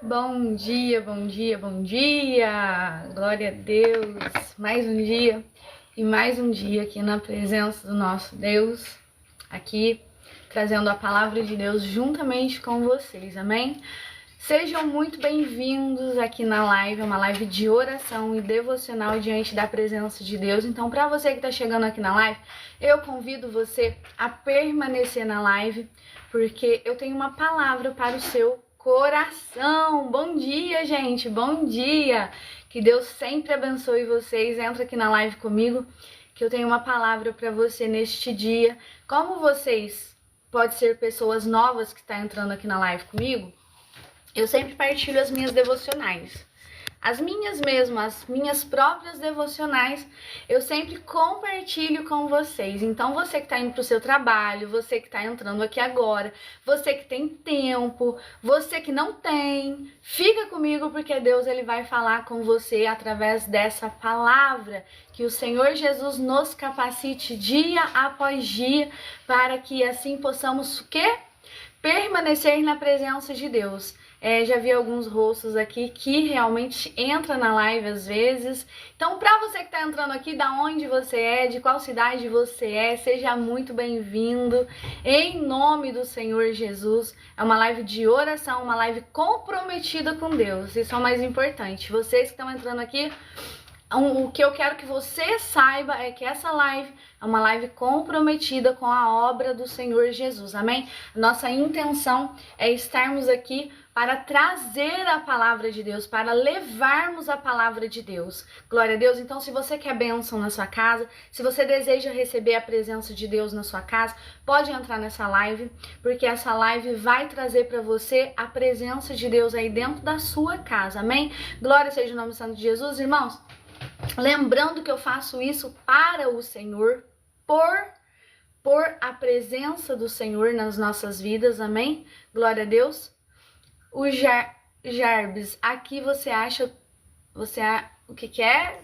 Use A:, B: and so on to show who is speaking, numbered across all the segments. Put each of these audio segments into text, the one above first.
A: Bom dia, bom dia, bom dia! Glória a Deus! Mais um dia e mais um dia aqui na presença do nosso Deus, aqui trazendo a palavra de Deus juntamente com vocês, amém? Sejam muito bem-vindos aqui na live, uma live de oração e devocional diante da presença de Deus. Então, para você que está chegando aqui na live, eu convido você a permanecer na live, porque eu tenho uma palavra para o seu coração. Bom dia, gente, bom dia! Que Deus sempre abençoe vocês. Entra aqui na live comigo, que eu tenho uma palavra para você neste dia. Como vocês podem ser pessoas novas que estão entrando aqui na live comigo, eu sempre partilho as minhas devocionais. As minhas mesmo, as minhas próprias devocionais, eu sempre compartilho com vocês. Então, você que está indo para o seu trabalho, você que está entrando aqui agora, você que tem tempo, você que não tem, fica comigo, porque Deus ele vai falar com você através dessa palavra. Que o Senhor Jesus nos capacite dia após dia, para que assim possamos o quê? Permanecer na presença de Deus. Já vi alguns rostos aqui que realmente entram na live às vezes. Então, para você que está entrando aqui, da onde você é, de qual cidade você é, seja muito bem-vindo. Em nome do Senhor Jesus. É uma live de oração, uma live comprometida com Deus. Isso é o mais importante. Vocês que estão entrando aqui, o que eu quero que você saiba é que essa live é uma live comprometida com a obra do Senhor Jesus, amém? Nossa intenção é estarmos aqui para trazer a palavra de Deus, para levarmos a palavra de Deus. Glória a Deus. Então, se você quer bênção na sua casa, se você deseja receber a presença de Deus na sua casa, pode entrar nessa live, porque essa live vai trazer para você a presença de Deus aí dentro da sua casa, amém? Glória seja o nome santo de Jesus, irmãos. Lembrando que eu faço isso para o Senhor, por a presença do Senhor nas nossas vidas, amém? Glória a Deus. O Jarbes, aqui você acha, o que é?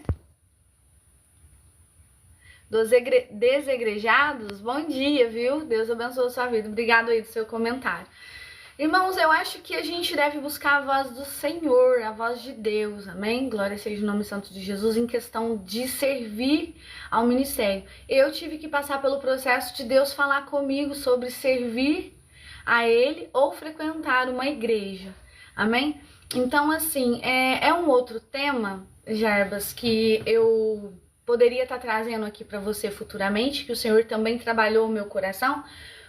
A: Dos desegrejados? Bom dia, viu? Deus abençoe a sua vida. Obrigado aí do seu comentário. Irmãos, eu acho que a gente deve buscar a voz do Senhor, a voz de Deus, amém? Glória seja o nome santo de Jesus em questão de servir ao ministério. Eu tive que passar pelo processo de Deus falar comigo sobre servir a Ele ou frequentar uma igreja, amém? Então, assim, é um outro tema, Jarbas, que eu poderia estar trazendo aqui para você futuramente, que o Senhor também trabalhou o meu coração,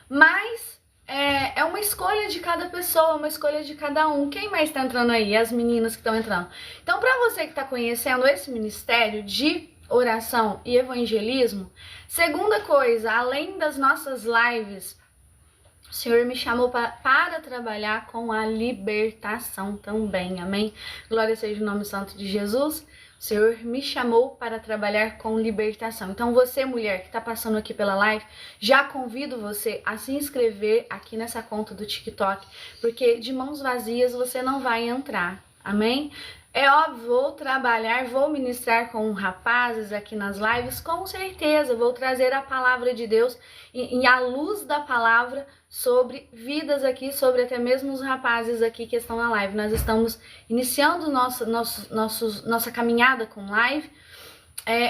A: mas é uma escolha de cada pessoa, uma escolha de cada um. Quem mais está entrando aí? As meninas que estão entrando. Então, para você que está conhecendo esse ministério de oração e evangelismo, segunda coisa, além das nossas lives, o Senhor me chamou para trabalhar com a libertação também, amém? Glória seja o nome santo de Jesus. O Senhor me chamou para trabalhar com libertação. Então, você, mulher, que está passando aqui pela live, já convido você a se inscrever aqui nessa conta do TikTok, porque de mãos vazias você não vai entrar, amém? É óbvio, vou trabalhar, vou ministrar com rapazes aqui nas lives, com certeza, vou trazer a palavra de Deus e a luz da palavra sobre vidas aqui, sobre até mesmo os rapazes aqui que estão na live. Nós estamos iniciando nossa caminhada com live.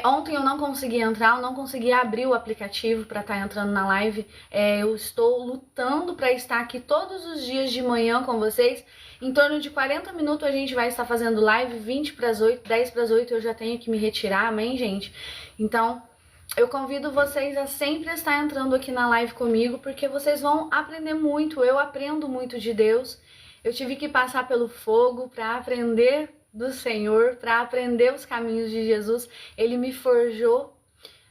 A: Ontem eu não consegui entrar, eu não consegui abrir o aplicativo para estar entrando na live. Eu estou lutando para estar aqui todos os dias de manhã com vocês. Em torno de 40 minutos a gente vai estar fazendo live, 20 para as 8, 10 para as 8 eu já tenho que me retirar, amém, gente? Então, eu convido vocês a sempre estar entrando aqui na live comigo, porque vocês vão aprender muito, eu aprendo muito de Deus. Eu tive que passar pelo fogo para aprender do Senhor, para aprender os caminhos de Jesus. Ele me forjou,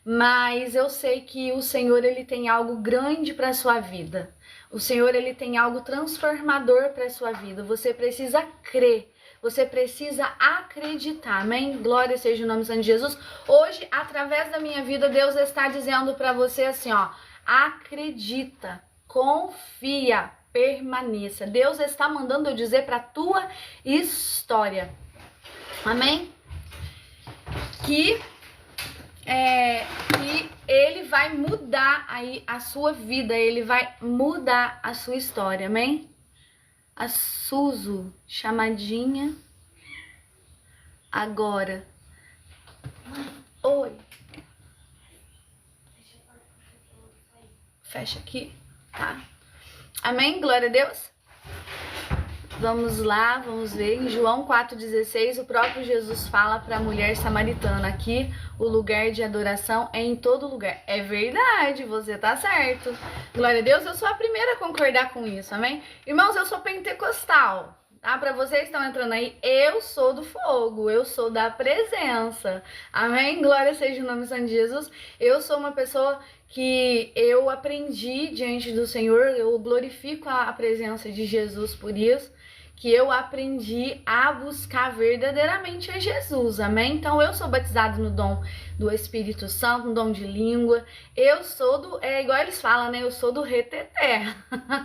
A: mas eu sei que o Senhor ele tem algo grande para a sua vida. O Senhor ele tem algo transformador para a sua vida. Você precisa crer. Você precisa acreditar, amém? Glória seja o nome santo de Jesus. Hoje, através da minha vida, Deus está dizendo para você assim, ó, acredita, confia, permaneça. Deus está mandando eu dizer para a tua história, amém? Que Ele vai mudar aí a sua vida, Ele vai mudar a sua história, amém? A Suzu, chamadinha agora. Oi. Fecha aqui, tá? Amém? Glória a Deus. Vamos lá, vamos ver. Em João 4,16, o próprio Jesus fala para a mulher samaritana aqui, o lugar de adoração é em todo lugar. É verdade, você tá certo. Glória a Deus, eu sou a primeira a concordar com isso, amém? Irmãos, eu sou pentecostal, tá? Para vocês que estão entrando aí, eu sou do fogo, eu sou da presença, amém? Glória seja o nome santo de Jesus. Eu sou uma pessoa que eu aprendi diante do Senhor, eu glorifico a presença de Jesus por isso, que eu aprendi a buscar verdadeiramente a Jesus, amém? Então eu sou batizado no dom do Espírito Santo, no dom de língua, eu sou igual eles falam, né? Eu sou do reteté,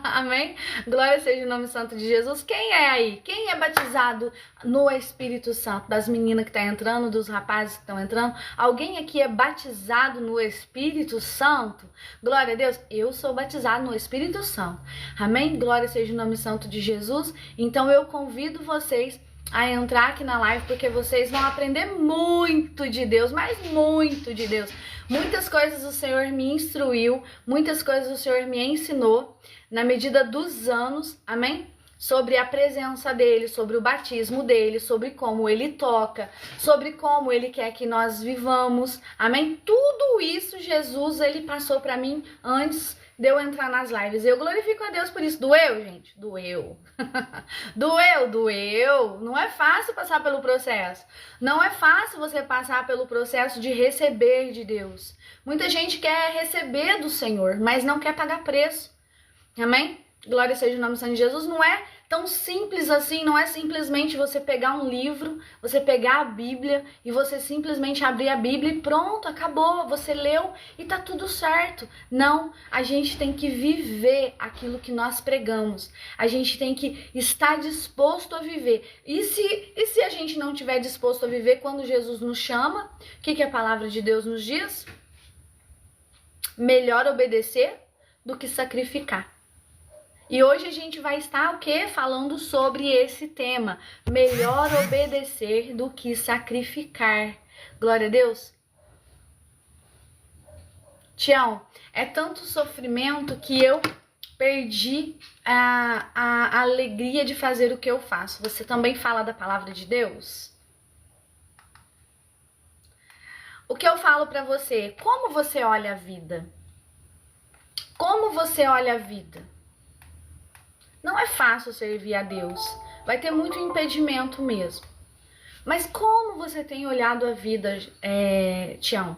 A: amém? Glória seja o nome santo de Jesus. Quem é aí? Quem é batizado no Espírito Santo? Das meninas que estão entrando, dos rapazes que estão entrando, alguém aqui é batizado no Espírito Santo? Glória a Deus, eu sou batizado no Espírito Santo, amém? Glória seja o nome santo de Jesus. Então eu convido vocês a entrar aqui na live, porque vocês vão aprender muito de Deus, mas muito de Deus. Muitas coisas o Senhor me instruiu, muitas coisas o Senhor me ensinou, na medida dos anos, amém? Sobre a presença dele, sobre o batismo dele, sobre como ele toca, sobre como ele quer que nós vivamos, amém? Tudo isso Jesus, ele passou para mim antes de eu entrar nas lives. Eu glorifico a Deus por isso. Doeu, gente? Doeu. Doeu. Não é fácil passar pelo processo. Não é fácil você passar pelo processo de receber de Deus. Muita gente quer receber do Senhor, mas não quer pagar preço. Amém? Glória seja o nome do Senhor de Jesus. Não é tão simples assim, não é simplesmente você pegar um livro, você pegar a Bíblia e você simplesmente abrir a Bíblia e pronto, acabou, você leu e tá tudo certo. Não, a gente tem que viver aquilo que nós pregamos. A gente tem que estar disposto a viver. E se a gente não estiver disposto a viver quando Jesus nos chama, o que a palavra de Deus nos diz? Melhor obedecer do que sacrificar. E hoje a gente vai estar o quê? Falando sobre esse tema. Melhor obedecer do que sacrificar. Glória a Deus. Tião, é tanto sofrimento que eu perdi a alegria de fazer o que eu faço. Você também fala da palavra de Deus? O que eu falo pra você? Como você olha a vida? Como você olha a vida? Não é fácil servir a Deus. Vai ter muito impedimento mesmo. Mas como você tem olhado a vida, Tião?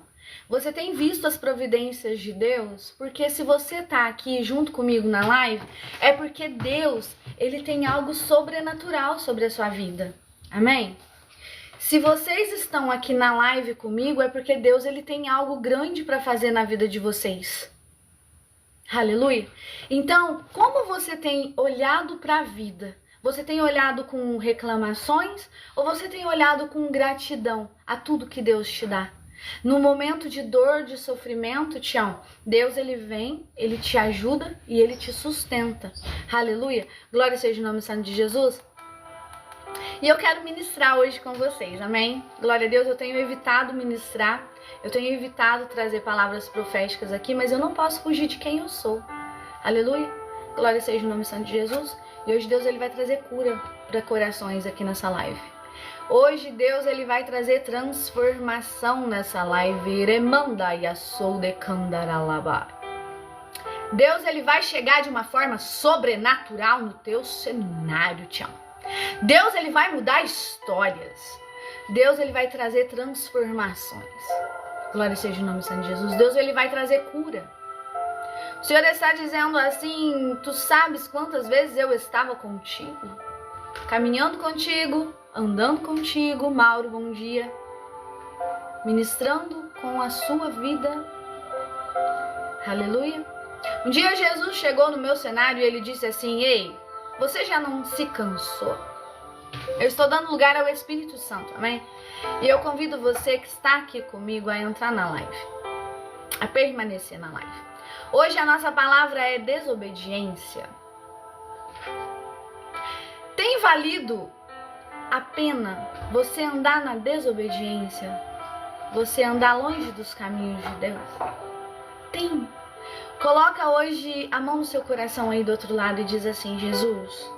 A: Você tem visto as providências de Deus? Porque se você tá aqui junto comigo na live, é porque Deus, ele tem algo sobrenatural sobre a sua vida. Amém? Se vocês estão aqui na live comigo, é porque Deus, ele tem algo grande para fazer na vida de vocês. Aleluia! Então, como você tem olhado para a vida? Você tem olhado com reclamações ou você tem olhado com gratidão a tudo que Deus te dá? No momento de dor, de sofrimento, Tião, Deus, ele vem, ele te ajuda e ele te sustenta. Aleluia! Glória seja o nome santo de Jesus. E eu quero ministrar hoje com vocês, amém? Glória a Deus, eu tenho evitado ministrar, eu tenho evitado trazer palavras proféticas aqui, mas eu não posso fugir de quem eu sou. Aleluia, glória seja o nome santo de Jesus. E hoje Deus, ele vai trazer cura para corações aqui nessa live. Hoje Deus, ele vai trazer transformação nessa live. Remanda yasou de candaralaba. Deus, ele vai chegar de uma forma sobrenatural no teu cenário, Tião. Deus, ele vai mudar histórias. Deus, ele vai trazer transformações. Glória seja o nome santo de Jesus. Deus, ele vai trazer cura. O Senhor está dizendo assim: tu sabes quantas vezes eu estava contigo? Caminhando contigo, andando contigo. Mauro, bom dia. Ministrando com a sua vida. Aleluia. Um dia Jesus chegou no meu cenário e ele disse assim: ei, você já não se cansou? Eu estou dando lugar ao Espírito Santo, amém? E eu convido você que está aqui comigo a entrar na live, a permanecer na live. Hoje a nossa palavra é desobediência. Tem valido a pena você andar na desobediência? Você andar longe dos caminhos de Deus? Tem. Coloca hoje a mão no seu coração aí do outro lado e diz assim: Jesus,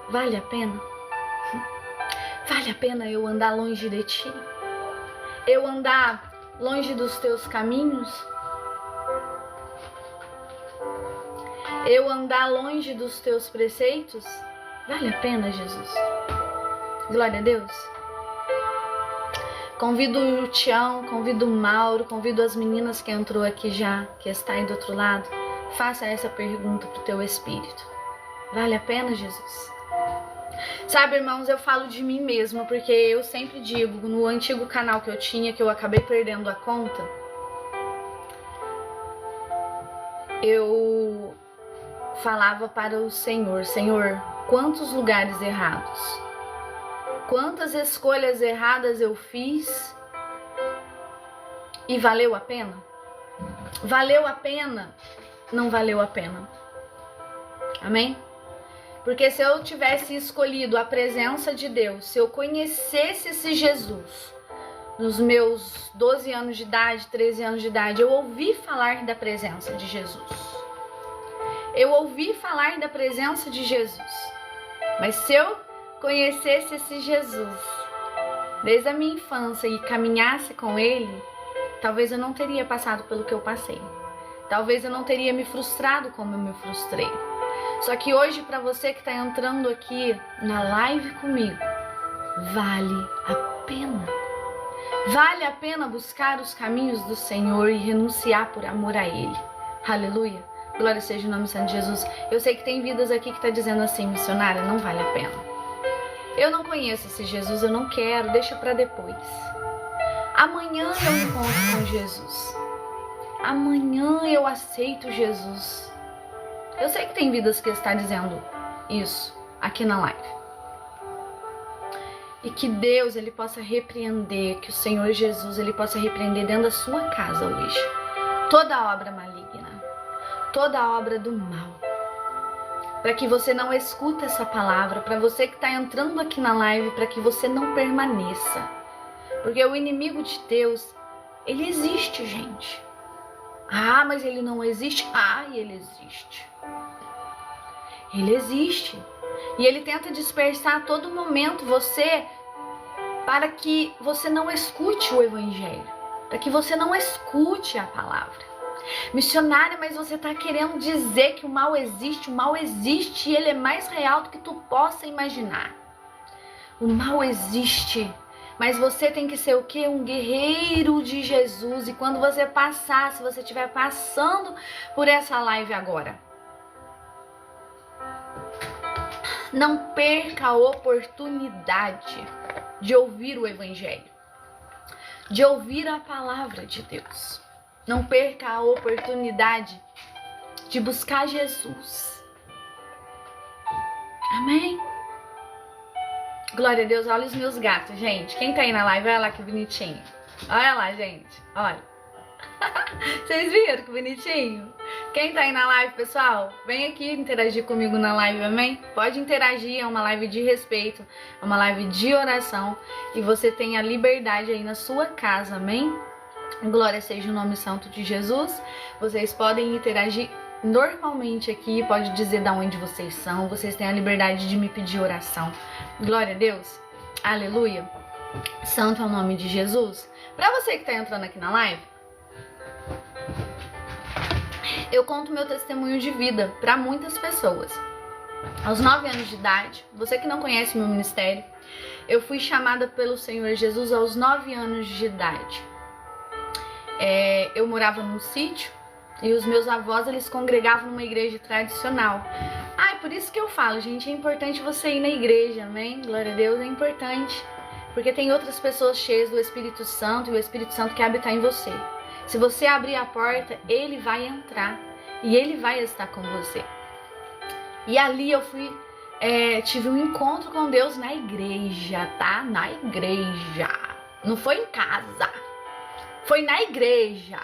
A: vale a pena? Vale a pena eu andar longe de ti? Eu andar longe dos teus caminhos? Eu andar longe dos teus preceitos? Vale a pena, Jesus? Glória a Deus. Convido o Tião, convido o Mauro, convido as meninas que entrou aqui já, que está aí do outro lado. Faça essa pergunta pro teu espírito. Vale a pena, Jesus? Sabe, irmãos, eu falo de mim mesma, porque eu sempre digo, no antigo canal que eu tinha, que eu acabei perdendo a conta, eu falava para o Senhor: Senhor, quantos lugares errados, quantas escolhas erradas eu fiz e valeu a pena? Valeu a pena? Não valeu a pena. Amém? Porque se eu tivesse escolhido a presença de Deus, se eu conhecesse esse Jesus, nos meus 12 anos de idade, 13 anos de idade, eu ouvi falar da presença de Jesus. Eu ouvi falar da presença de Jesus. Mas se eu conhecesse esse Jesus desde a minha infância e caminhasse com Ele, talvez eu não teria passado pelo que eu passei. Talvez eu não teria me frustrado como eu me frustrei. Só que hoje, para você que está entrando aqui na live comigo, vale a pena. Vale a pena buscar os caminhos do Senhor e renunciar por amor a Ele. Aleluia. Glória seja o nome santo de Jesus. Eu sei que tem vidas aqui que está dizendo assim: missionária, não vale a pena. Eu não conheço esse Jesus, eu não quero, deixa para depois. Amanhã eu encontro com Jesus. Amanhã eu aceito Jesus. Eu sei que tem vidas que está dizendo isso aqui na live. E que Deus, Ele possa repreender, que o Senhor Jesus, Ele possa repreender dentro da sua casa hoje toda obra maligna, toda obra do mal. Para que você não escute essa palavra, para você que está entrando aqui na live, para que você não permaneça. Porque o inimigo de Deus, ele existe, gente. Ah, mas ele não existe? Ah, ele existe. Ele existe. E ele tenta dispersar a todo momento você para que você não escute o evangelho, para que você não escute a palavra. Missionária, mas você está querendo dizer que o mal existe e ele é mais real do que tu possa imaginar. O mal existe, mas você tem que ser o quê? Um guerreiro de Jesus. E quando você passar, se você estiver passando por essa live agora, não perca a oportunidade de ouvir o evangelho, de ouvir a palavra de Deus. Não perca a oportunidade de buscar Jesus. Amém? Glória a Deus. Olha os meus gatos, gente. Quem tá aí na live, olha lá que bonitinho. Olha lá, gente. Olha. Vocês viram que bonitinho? Quem tá aí na live, pessoal, vem aqui interagir comigo na live, amém? Pode interagir, é uma live de respeito, é uma live de oração e você tem a liberdade aí na sua casa, amém? Glória seja o nome santo de Jesus. Vocês podem interagir normalmente aqui, pode dizer de onde vocês são, vocês têm a liberdade de me pedir oração. Glória a Deus, aleluia, santo é o nome de Jesus. Pra você que tá entrando aqui na live, eu conto meu testemunho de vida para muitas pessoas. Aos 9 anos de idade, você que não conhece meu ministério, eu fui chamada pelo Senhor Jesus aos 9 anos de idade. Eu morava num sítio e os meus avós, eles congregavam numa igreja tradicional. Por isso que eu falo, gente, é importante você ir na igreja, amém? Glória a Deus, é importante. Porque tem outras pessoas cheias do Espírito Santo e o Espírito Santo quer habitar em você. Se você abrir a porta, ele vai entrar e ele vai estar com você. E ali eu tive um encontro com Deus na igreja, tá? Na igreja. Não foi em casa. Foi na igreja.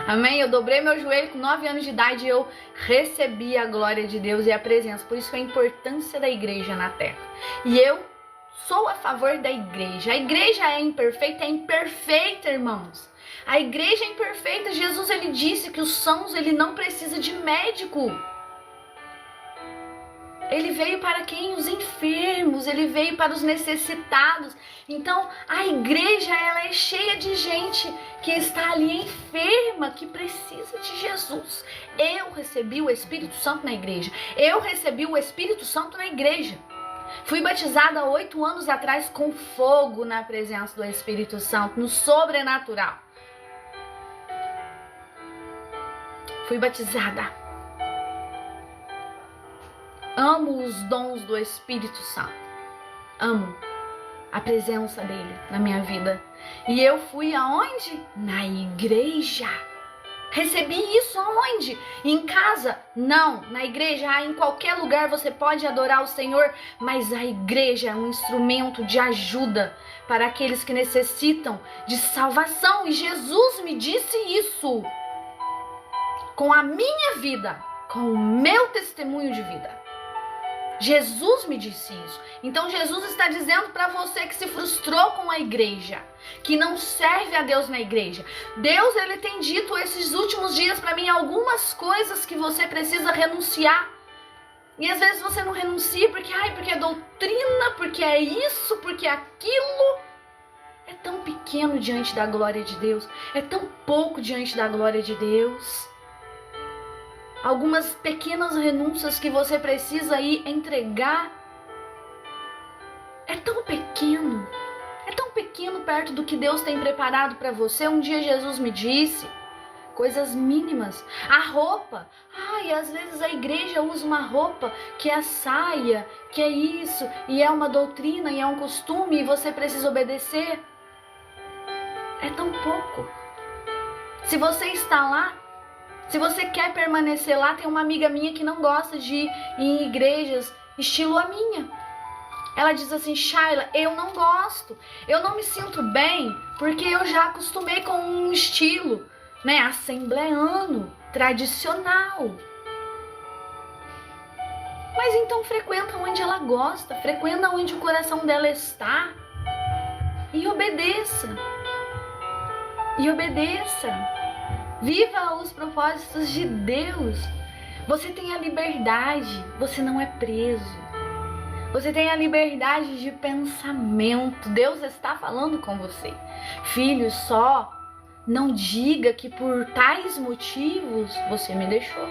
A: Amém? Eu dobrei meu joelho com 9 anos de idade e eu recebi a glória de Deus e a presença. Por isso a importância da igreja na terra. E eu sou a favor da igreja. A igreja é imperfeita, irmãos. A igreja é imperfeita. Jesus, ele disse que os sãos, ele não precisa de médico. Ele veio para quem? Os enfermos, ele veio para os necessitados. Então, a igreja, ela é cheia de gente que está ali enferma, que precisa de Jesus. Eu recebi o Espírito Santo na igreja. Eu recebi o Espírito Santo na igreja. Fui batizada há 8 anos atrás com fogo na presença do Espírito Santo, no sobrenatural. Fui batizada. Amo os dons do Espírito Santo. Amo a presença dele na minha vida. E eu fui aonde? Na igreja. Recebi isso aonde? Em casa? Não. Na igreja, em qualquer lugar você pode adorar o Senhor, mas a igreja é um instrumento de ajuda para aqueles que necessitam de salvação. E Jesus me disse isso com a minha vida, com o meu testemunho de vida. Jesus me disse isso. Então Jesus está dizendo para você que se frustrou com a igreja, que não serve a Deus na igreja. Deus, ele tem dito esses últimos dias para mim algumas coisas que você precisa renunciar. E às vezes você não renuncia porque é doutrina, porque é isso, porque é aquilo. É tão pequeno diante da glória de Deus. É tão pouco diante da glória de Deus. Algumas pequenas renúncias que você precisa ir entregar. É tão pequeno perto do que Deus tem preparado para você. Um dia Jesus me disse, coisas mínimas. A roupa. Às vezes a igreja usa uma roupa que é a saia, que é isso, e é uma doutrina, e é um costume, e você precisa obedecer. É tão pouco. Se você está lá, se você quer permanecer lá, tem uma amiga minha que não gosta de ir em igrejas estilo a minha. Ela diz assim, Shayla, eu não gosto. Eu não me sinto bem porque eu já acostumei com um estilo, assembleano, tradicional. Mas então frequenta onde ela gosta, frequenta onde o coração dela está. E obedeça. Viva os propósitos de Deus. Você tem a liberdade, você não é preso. Você tem a liberdade de pensamento. Deus está falando com você. Filho, só não diga que por tais motivos você me deixou.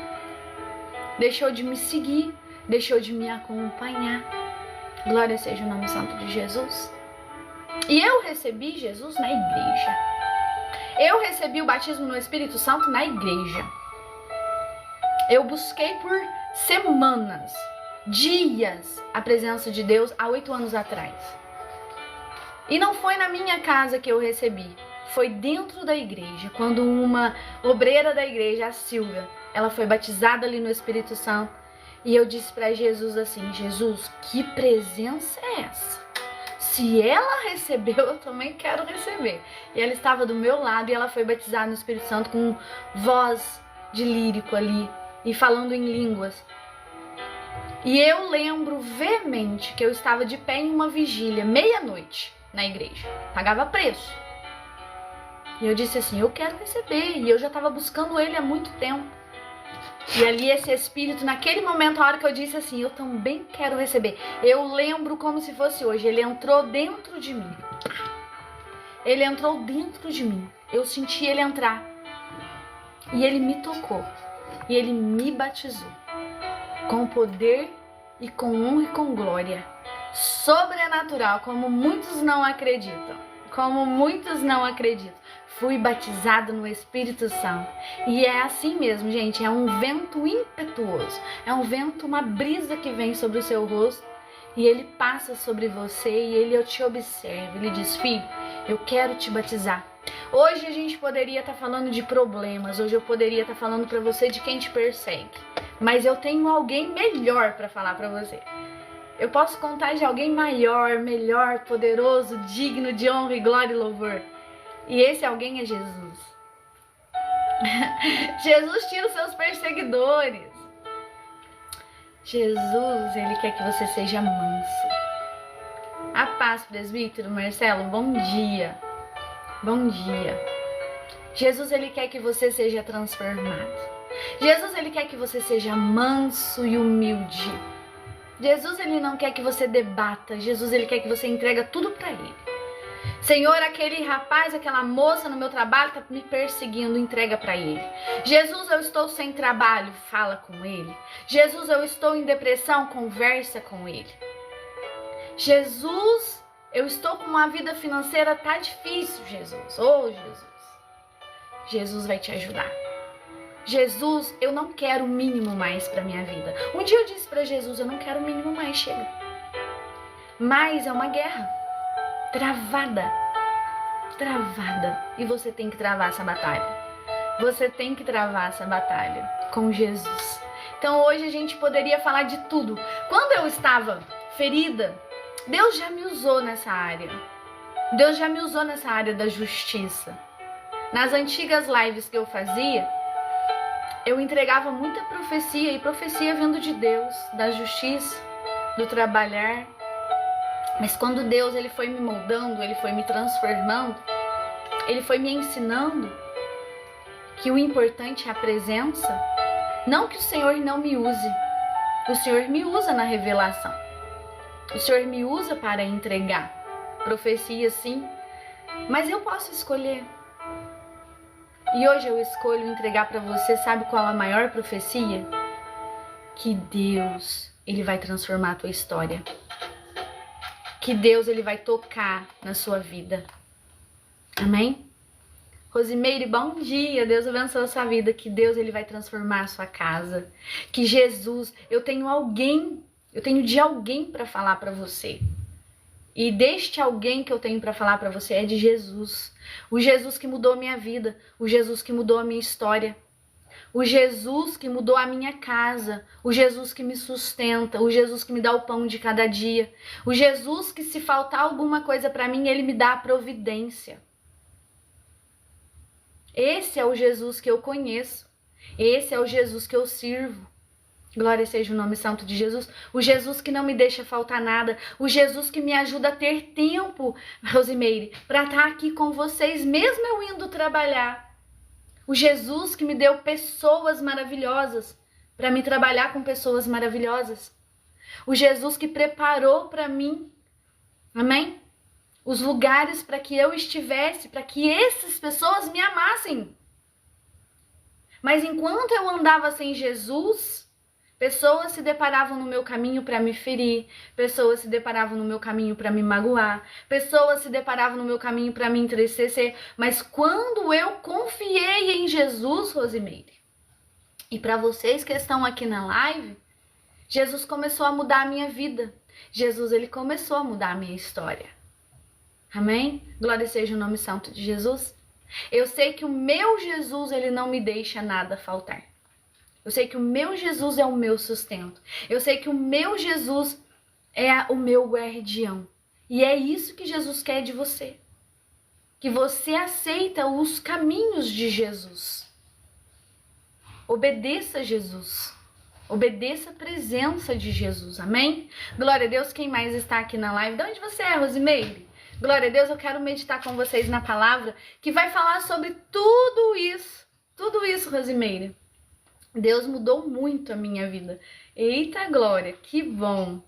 A: Deixou de me seguir, deixou de me acompanhar. Glória seja o nome santo de Jesus. E eu recebi Jesus na igreja. Eu recebi o batismo no Espírito Santo na igreja. Eu busquei por semanas, dias, a presença de Deus há 8 anos atrás. E não foi na minha casa que eu recebi. Foi dentro da igreja, quando uma obreira da igreja, a Silvia, ela foi batizada ali no Espírito Santo. E eu disse para Jesus assim, Jesus, que presença é essa? Se ela recebeu, eu também quero receber. E ela estava do meu lado e ela foi batizada no Espírito Santo com voz de lírico ali e falando em línguas. E eu lembro veemente que eu estava de pé em uma vigília, meia-noite, na igreja. Pagava preço. E eu disse assim, eu quero receber. E eu já estava buscando ele há muito tempo. E ali esse Espírito, naquele momento, a hora que eu disse assim, eu também quero receber. Eu lembro como se fosse hoje. Ele entrou dentro de mim. Ele entrou dentro de mim. Eu senti ele entrar. E ele me tocou. E ele me batizou. Com poder e com honra e com glória. Sobrenatural, como muitos não acreditam. Fui batizada no Espírito Santo. E é assim mesmo, gente. É um vento impetuoso. É um vento, uma brisa que vem sobre o seu rosto. E ele passa sobre você e ele te observa. Ele diz, filho, eu quero te batizar. Hoje a gente poderia estar falando de problemas. Hoje eu poderia estar falando para você de quem te persegue. Mas eu tenho alguém melhor para falar para você. Eu posso contar de alguém maior, melhor, poderoso, digno de honra e glória e louvor. E esse alguém é Jesus. Jesus tira os seus perseguidores. Jesus, ele quer que você seja manso. A paz, presbítero Marcelo, bom dia. Bom dia. Jesus, ele quer que você seja transformado. Jesus, ele quer que você seja manso e humilde. Jesus, ele não quer que você debata. Jesus, ele quer que você entregue tudo para ele. Senhor, aquele rapaz, aquela moça no meu trabalho está me perseguindo, entrega para ele. Jesus, eu estou sem trabalho, fala com ele. Jesus, eu estou em depressão, conversa com ele. Jesus, eu estou com uma vida financeira, tá difícil, Jesus. Oh, Jesus. Jesus vai te ajudar. Jesus, eu não quero o mínimo mais para minha vida. Um dia eu disse para Jesus, eu não quero o mínimo mais, chega. Mas é uma guerra travada. E você tem que travar essa batalha. Você tem que travar essa batalha com Jesus. Então hoje a gente poderia falar de tudo. Quando eu estava ferida, Deus já me usou nessa área. Deus já me usou nessa área da justiça. Nas antigas lives que eu fazia, eu entregava muita profecia, e profecia vindo de Deus, da justiça, do trabalhar. Mas quando Deus ele foi me moldando, ele foi me transformando, ele foi me ensinando que o importante é a presença. Não que o Senhor não me use, o Senhor me usa na revelação. O Senhor me usa para entregar profecia, sim, mas eu posso escolher. E hoje eu escolho entregar para você, sabe qual a maior profecia? Que Deus, ele vai transformar a tua história. Que Deus, ele vai tocar na sua vida. Amém? Rosimeire, bom dia. Deus abençoe a sua vida. Que Deus, ele vai transformar a sua casa. Que Jesus, eu tenho de alguém para falar para você. E deste alguém que eu tenho para falar para você é de Jesus. O Jesus que mudou a minha vida, o Jesus que mudou a minha história, o Jesus que mudou a minha casa, o Jesus que me sustenta, o Jesus que me dá o pão de cada dia, o Jesus que se faltar alguma coisa para mim, ele me dá a providência. Esse é o Jesus que eu conheço, esse é o Jesus que eu sirvo. Glória seja o nome santo de Jesus. O Jesus que não me deixa faltar nada. O Jesus que me ajuda a ter tempo, Rosimeire, para estar aqui com vocês, mesmo eu indo trabalhar. O Jesus que me deu pessoas maravilhosas, para me trabalhar com pessoas maravilhosas. O Jesus que preparou para mim, amém? Os lugares para que eu estivesse, para que essas pessoas me amassem. Mas enquanto eu andava sem Jesus, pessoas se deparavam no meu caminho para me ferir, pessoas se deparavam no meu caminho para me magoar, pessoas se deparavam no meu caminho para me entristecer. Mas quando eu confiei em Jesus, Rosimeire, e para vocês que estão aqui na live, Jesus começou a mudar a minha vida. Jesus, ele começou a mudar a minha história. Amém? Glória seja o nome santo de Jesus. Eu sei que o meu Jesus, ele não me deixa nada faltar. Eu sei que o meu Jesus é o meu sustento. Eu sei que o meu Jesus é o meu guardião. E é isso que Jesus quer de você. Que você aceita os caminhos de Jesus. Obedeça a Jesus. Obedeça a presença de Jesus. Amém? Glória a Deus. Quem mais está aqui na live? De onde você é, Rosimeire? Glória a Deus. Eu quero meditar com vocês na palavra que vai falar sobre tudo isso. Tudo isso, Rosimeire. Deus mudou muito a minha vida. Eita glória, que bom.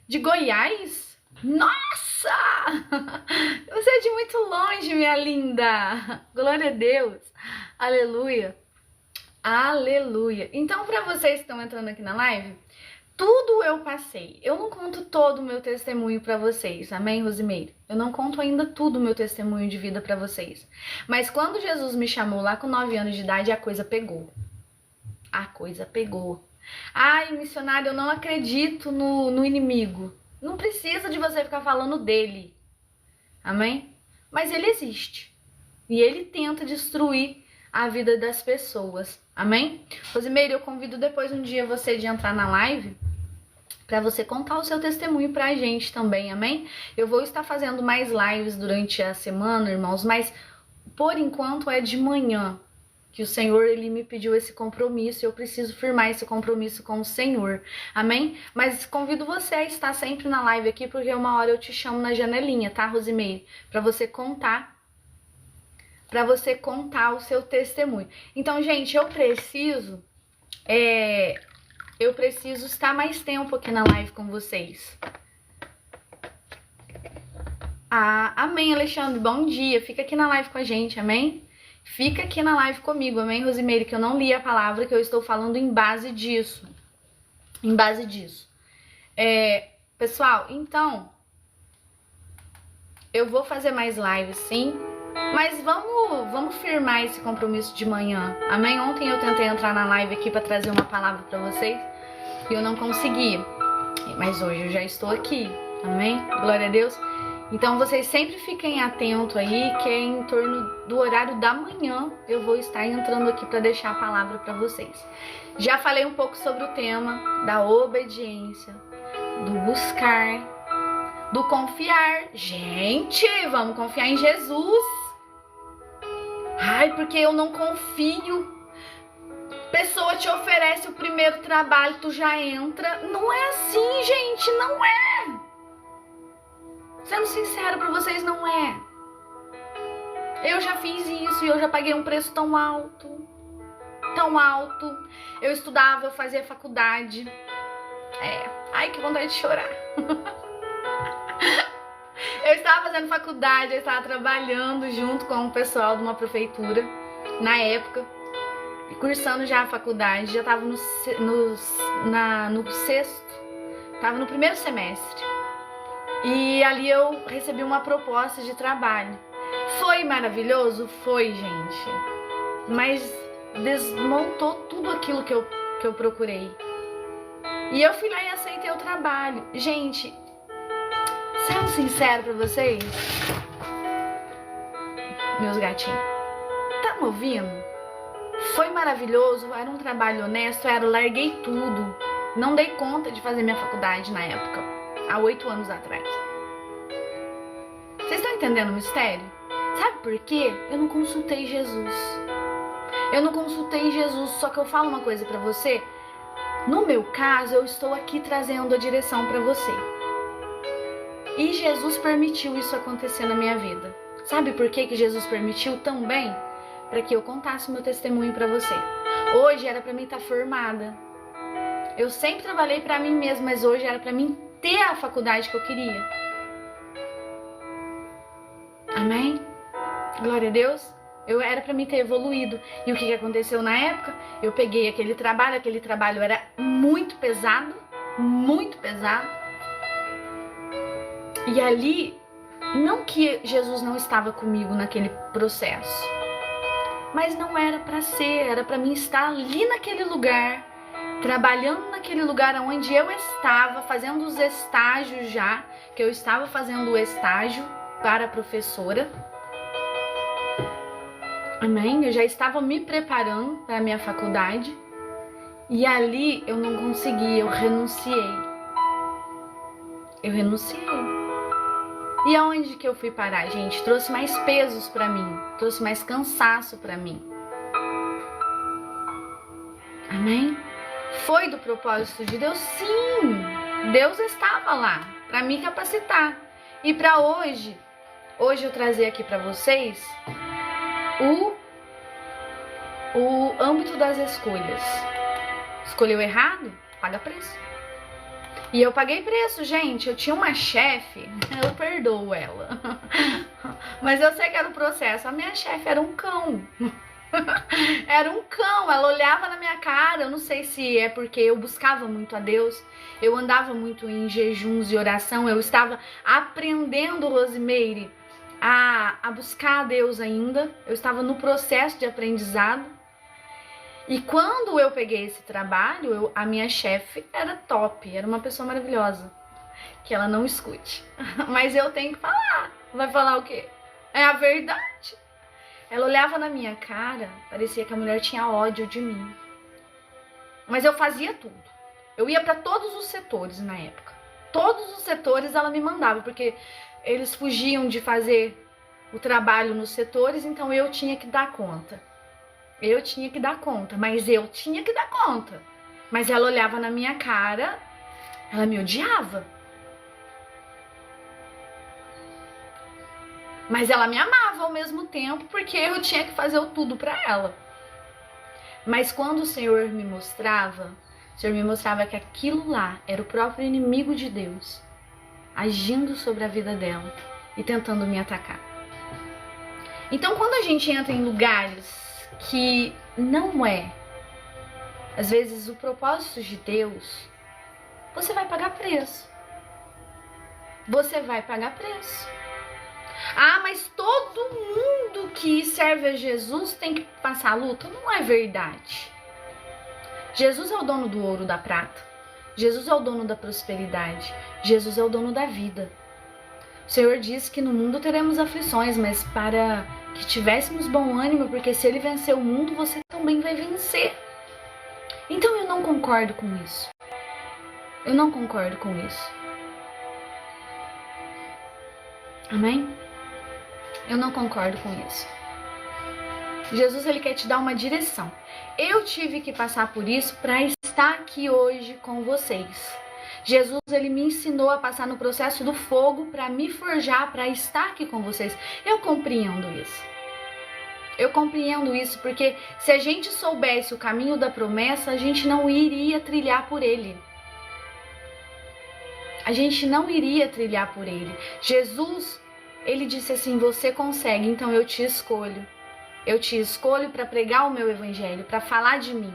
A: De Goiás? Nossa! Você é de muito longe, minha linda. Glória a Deus. Aleluia. Aleluia. Então, para vocês que estão entrando aqui na live, tudo eu passei. Eu não conto todo o meu testemunho para vocês. Amém, Rosimeire? Eu não conto ainda tudo o meu testemunho de vida para vocês. Mas quando Jesus me chamou lá com 9 anos de idade, a coisa pegou. A coisa pegou. Ai, missionário, eu não acredito no inimigo. Não precisa de você ficar falando dele. Amém? Mas ele existe. E ele tenta destruir a vida das pessoas. Amém? Rosimeire, eu convido depois um dia você de entrar na live para você contar o seu testemunho pra gente também, amém? Eu vou estar fazendo mais lives durante a semana, irmãos, mas por enquanto é de manhã, que o Senhor, ele me pediu esse compromisso e eu preciso firmar esse compromisso com o Senhor, amém? Mas convido você a estar sempre na live aqui, porque uma hora eu te chamo na janelinha, tá, Rosimeire? Pra você contar o seu testemunho. Então, gente, eu preciso estar mais tempo aqui na live com vocês. Amém, Alexandre, bom dia. Fica aqui na live com a gente, amém? Fica aqui na live comigo, amém, Rosimeire? Que eu não li a palavra, que eu estou falando em base disso. Pessoal, então, eu vou fazer mais lives, sim. Mas vamos firmar esse compromisso de manhã, amém? Ontem eu tentei entrar na live aqui para trazer uma palavra para vocês e eu não consegui. Mas hoje eu já estou aqui, amém? Glória a Deus. Então vocês sempre fiquem atentos aí, que é em torno do horário da manhã eu vou estar entrando aqui para deixar a palavra para vocês. Já falei um pouco sobre o tema da obediência, do buscar, do confiar. Gente, vamos confiar em Jesus. Ai, porque eu não confio. Pessoa te oferece o primeiro trabalho, tu já entra. Não é assim, gente, não é. Sendo sincero pra vocês, não é. Eu já fiz isso e eu já paguei um preço tão alto. Tão alto. Eu estudava, eu fazia faculdade. Ai, que vontade de chorar. Eu estava fazendo faculdade, eu estava trabalhando junto com o pessoal de uma prefeitura, na época, cursando já a faculdade, já estava no sexto, estava no primeiro semestre. E ali eu recebi uma proposta de trabalho. Foi maravilhoso? Foi, gente. Mas desmontou tudo aquilo que eu procurei. E eu fui lá e aceitei o trabalho. Gente, sendo sincero pra vocês, meus gatinhos, tá me ouvindo? Foi maravilhoso, era um trabalho honesto, larguei tudo. Não dei conta de fazer minha faculdade na época, há 8 anos atrás. Vocês estão entendendo o mistério? Sabe por quê? Eu não consultei Jesus. Só que eu falo uma coisa pra você. No meu caso, eu estou aqui trazendo a direção pra você. E Jesus permitiu isso acontecer na minha vida. Sabe por que Jesus permitiu também? Para que eu contasse o meu testemunho pra você. Hoje era pra mim estar formada. Eu sempre trabalhei pra mim mesma, mas hoje era pra mim ter a faculdade que eu queria. Amém? Glória a Deus. Era pra mim ter evoluído. E o que aconteceu na época? Eu peguei aquele trabalho era muito pesado. E ali, não que Jesus não estava comigo naquele processo, mas não era pra ser, era pra mim estar ali naquele lugar, trabalhando naquele lugar onde eu estava, fazendo os estágios já, que eu estava fazendo o estágio para professora. Amém? Eu já estava me preparando para a minha faculdade e ali eu não consegui, eu renunciei. E aonde que eu fui parar, gente? Trouxe mais pesos pra mim, trouxe mais cansaço pra mim. Amém? Foi do propósito de Deus? Sim! Deus estava lá pra me capacitar. E pra hoje eu trazer aqui pra vocês o âmbito das escolhas. Escolheu errado? Paga preço. E eu paguei preço, gente. Eu tinha uma chefe, eu perdoo ela. Mas eu sei que era um processo. A minha chefe era um cão. Era um cão, ela olhava na minha cara. Eu não sei se é porque eu buscava muito a Deus. Eu andava muito em jejuns e oração. Eu estava aprendendo, Rosimeire, a buscar a Deus ainda. Eu estava no processo de aprendizado. E quando eu peguei esse trabalho, a minha chefe era top, era uma pessoa maravilhosa. Que ela não escute. Mas eu tenho que falar. Vai falar o quê? É a verdade. Ela olhava na minha cara, parecia que a mulher tinha ódio de mim. Mas eu fazia tudo. Eu ia para todos os setores na época. Todos os setores ela me mandava, porque eles fugiam de fazer o trabalho nos setores, então eu tinha que dar conta. Eu tinha que dar conta, mas eu tinha que dar conta. Mas ela olhava na minha cara, ela me odiava. Mas ela me amava ao mesmo tempo, porque eu tinha que fazer o tudo pra ela. Mas quando o Senhor me mostrava que aquilo lá era o próprio inimigo de Deus, agindo sobre a vida dela e tentando me atacar. Então, quando a gente entra em lugares que não é, às vezes, o propósito de Deus, você vai pagar preço. Você vai pagar preço. Ah, mas todo mundo que serve a Jesus tem que passar luta? Não é verdade. Jesus é o dono do ouro, da prata. Jesus é o dono da prosperidade. Jesus é o dono da vida. O Senhor diz que no mundo teremos aflições, mas para que tivéssemos bom ânimo, porque se Ele vencer o mundo, você também vai vencer. Então eu não concordo com isso. Eu não concordo com isso. Amém? Eu não concordo com isso. Jesus, Ele quer te dar uma direção. Eu tive que passar por isso para estar aqui hoje com vocês. Jesus, Ele me ensinou a passar no processo do fogo para me forjar, para estar aqui com vocês. Eu compreendo isso. Eu compreendo isso porque se a gente soubesse o caminho da promessa, a gente não iria trilhar por ele. A gente não iria trilhar por ele. Jesus, Ele disse assim, você consegue, então eu te escolho. Eu te escolho para pregar o meu evangelho, para falar de mim,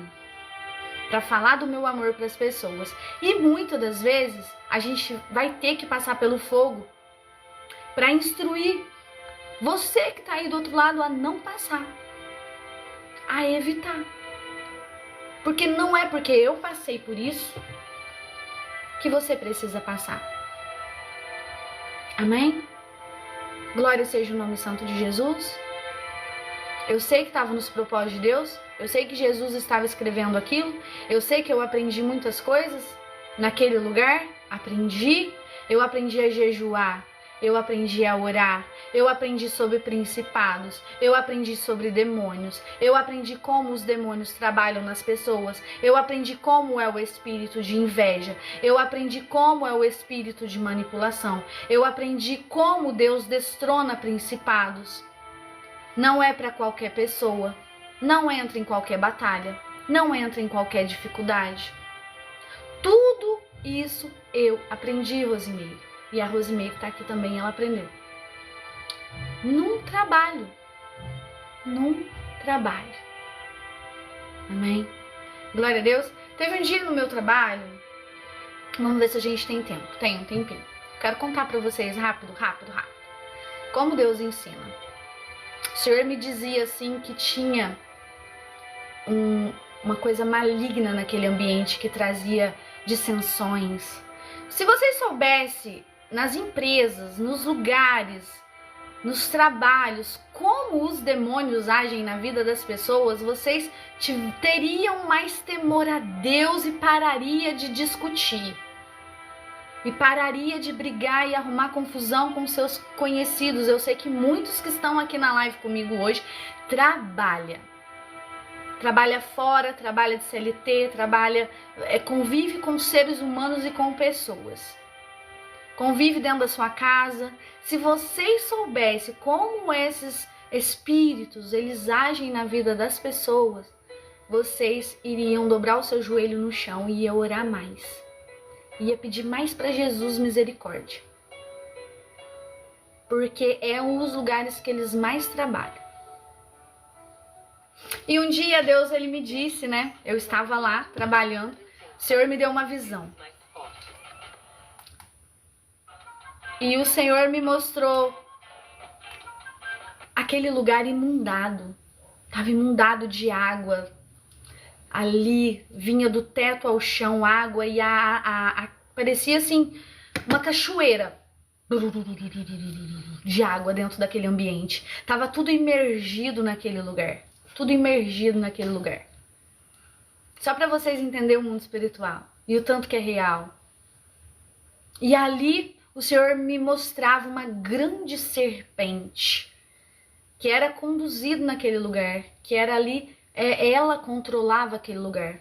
A: para falar do meu amor para as pessoas. E muitas das vezes a gente vai ter que passar pelo fogo para instruir você que está aí do outro lado a não passar, a evitar. Porque não é porque eu passei por isso que você precisa passar. Amém? Glória seja o nome santo de Jesus. Eu sei que estava nos propósitos de Deus. Eu sei que Jesus estava escrevendo aquilo. Eu sei que eu aprendi muitas coisas naquele lugar. Eu aprendi a jejuar. Eu aprendi a orar. Eu aprendi sobre principados. Eu aprendi sobre demônios. Eu aprendi como os demônios trabalham nas pessoas. Eu aprendi como é o espírito de inveja. Eu aprendi como é o espírito de manipulação. Eu aprendi como Deus destrona principados. Não é para qualquer pessoa. Não entra em qualquer batalha. Não entra em qualquer dificuldade. Tudo isso eu aprendi, Rosimeire. E a Rosimeire que está aqui também, ela aprendeu. Num trabalho. Amém? Glória a Deus. Teve um dia no meu trabalho. Vamos ver se a gente tem tempo. Tem um tempinho. Quero contar para vocês rápido. Como Deus ensina. O Senhor me dizia assim que tinha uma coisa maligna naquele ambiente que trazia dissensões. Se vocês soubessem nas empresas, nos lugares, nos trabalhos, como os demônios agem na vida das pessoas, vocês teriam mais temor a Deus e pararia de discutir. E pararia de brigar e arrumar confusão com seus conhecidos. Eu sei que muitos que estão aqui na live comigo hoje trabalha fora, trabalha de CLT, convive com seres humanos e com pessoas. Convive dentro da sua casa. Se vocês soubessem como esses espíritos, eles agem na vida das pessoas, vocês iriam dobrar o seu joelho no chão e ia orar mais. Ia pedir mais para Jesus misericórdia. Porque é um dos lugares que eles mais trabalham. E um dia Deus, Ele me disse, né? Eu estava lá trabalhando. O Senhor me deu uma visão. E o Senhor me mostrou aquele lugar inundado. Estava inundado de água. Ali vinha do teto ao chão água e parecia assim uma cachoeira de água dentro daquele ambiente. Tava tudo imergido naquele lugar. Só para vocês entenderem o mundo espiritual e o tanto que é real. E ali o Senhor me mostrava uma grande serpente que era conduzido naquele lugar, que era ali, ela controlava aquele lugar.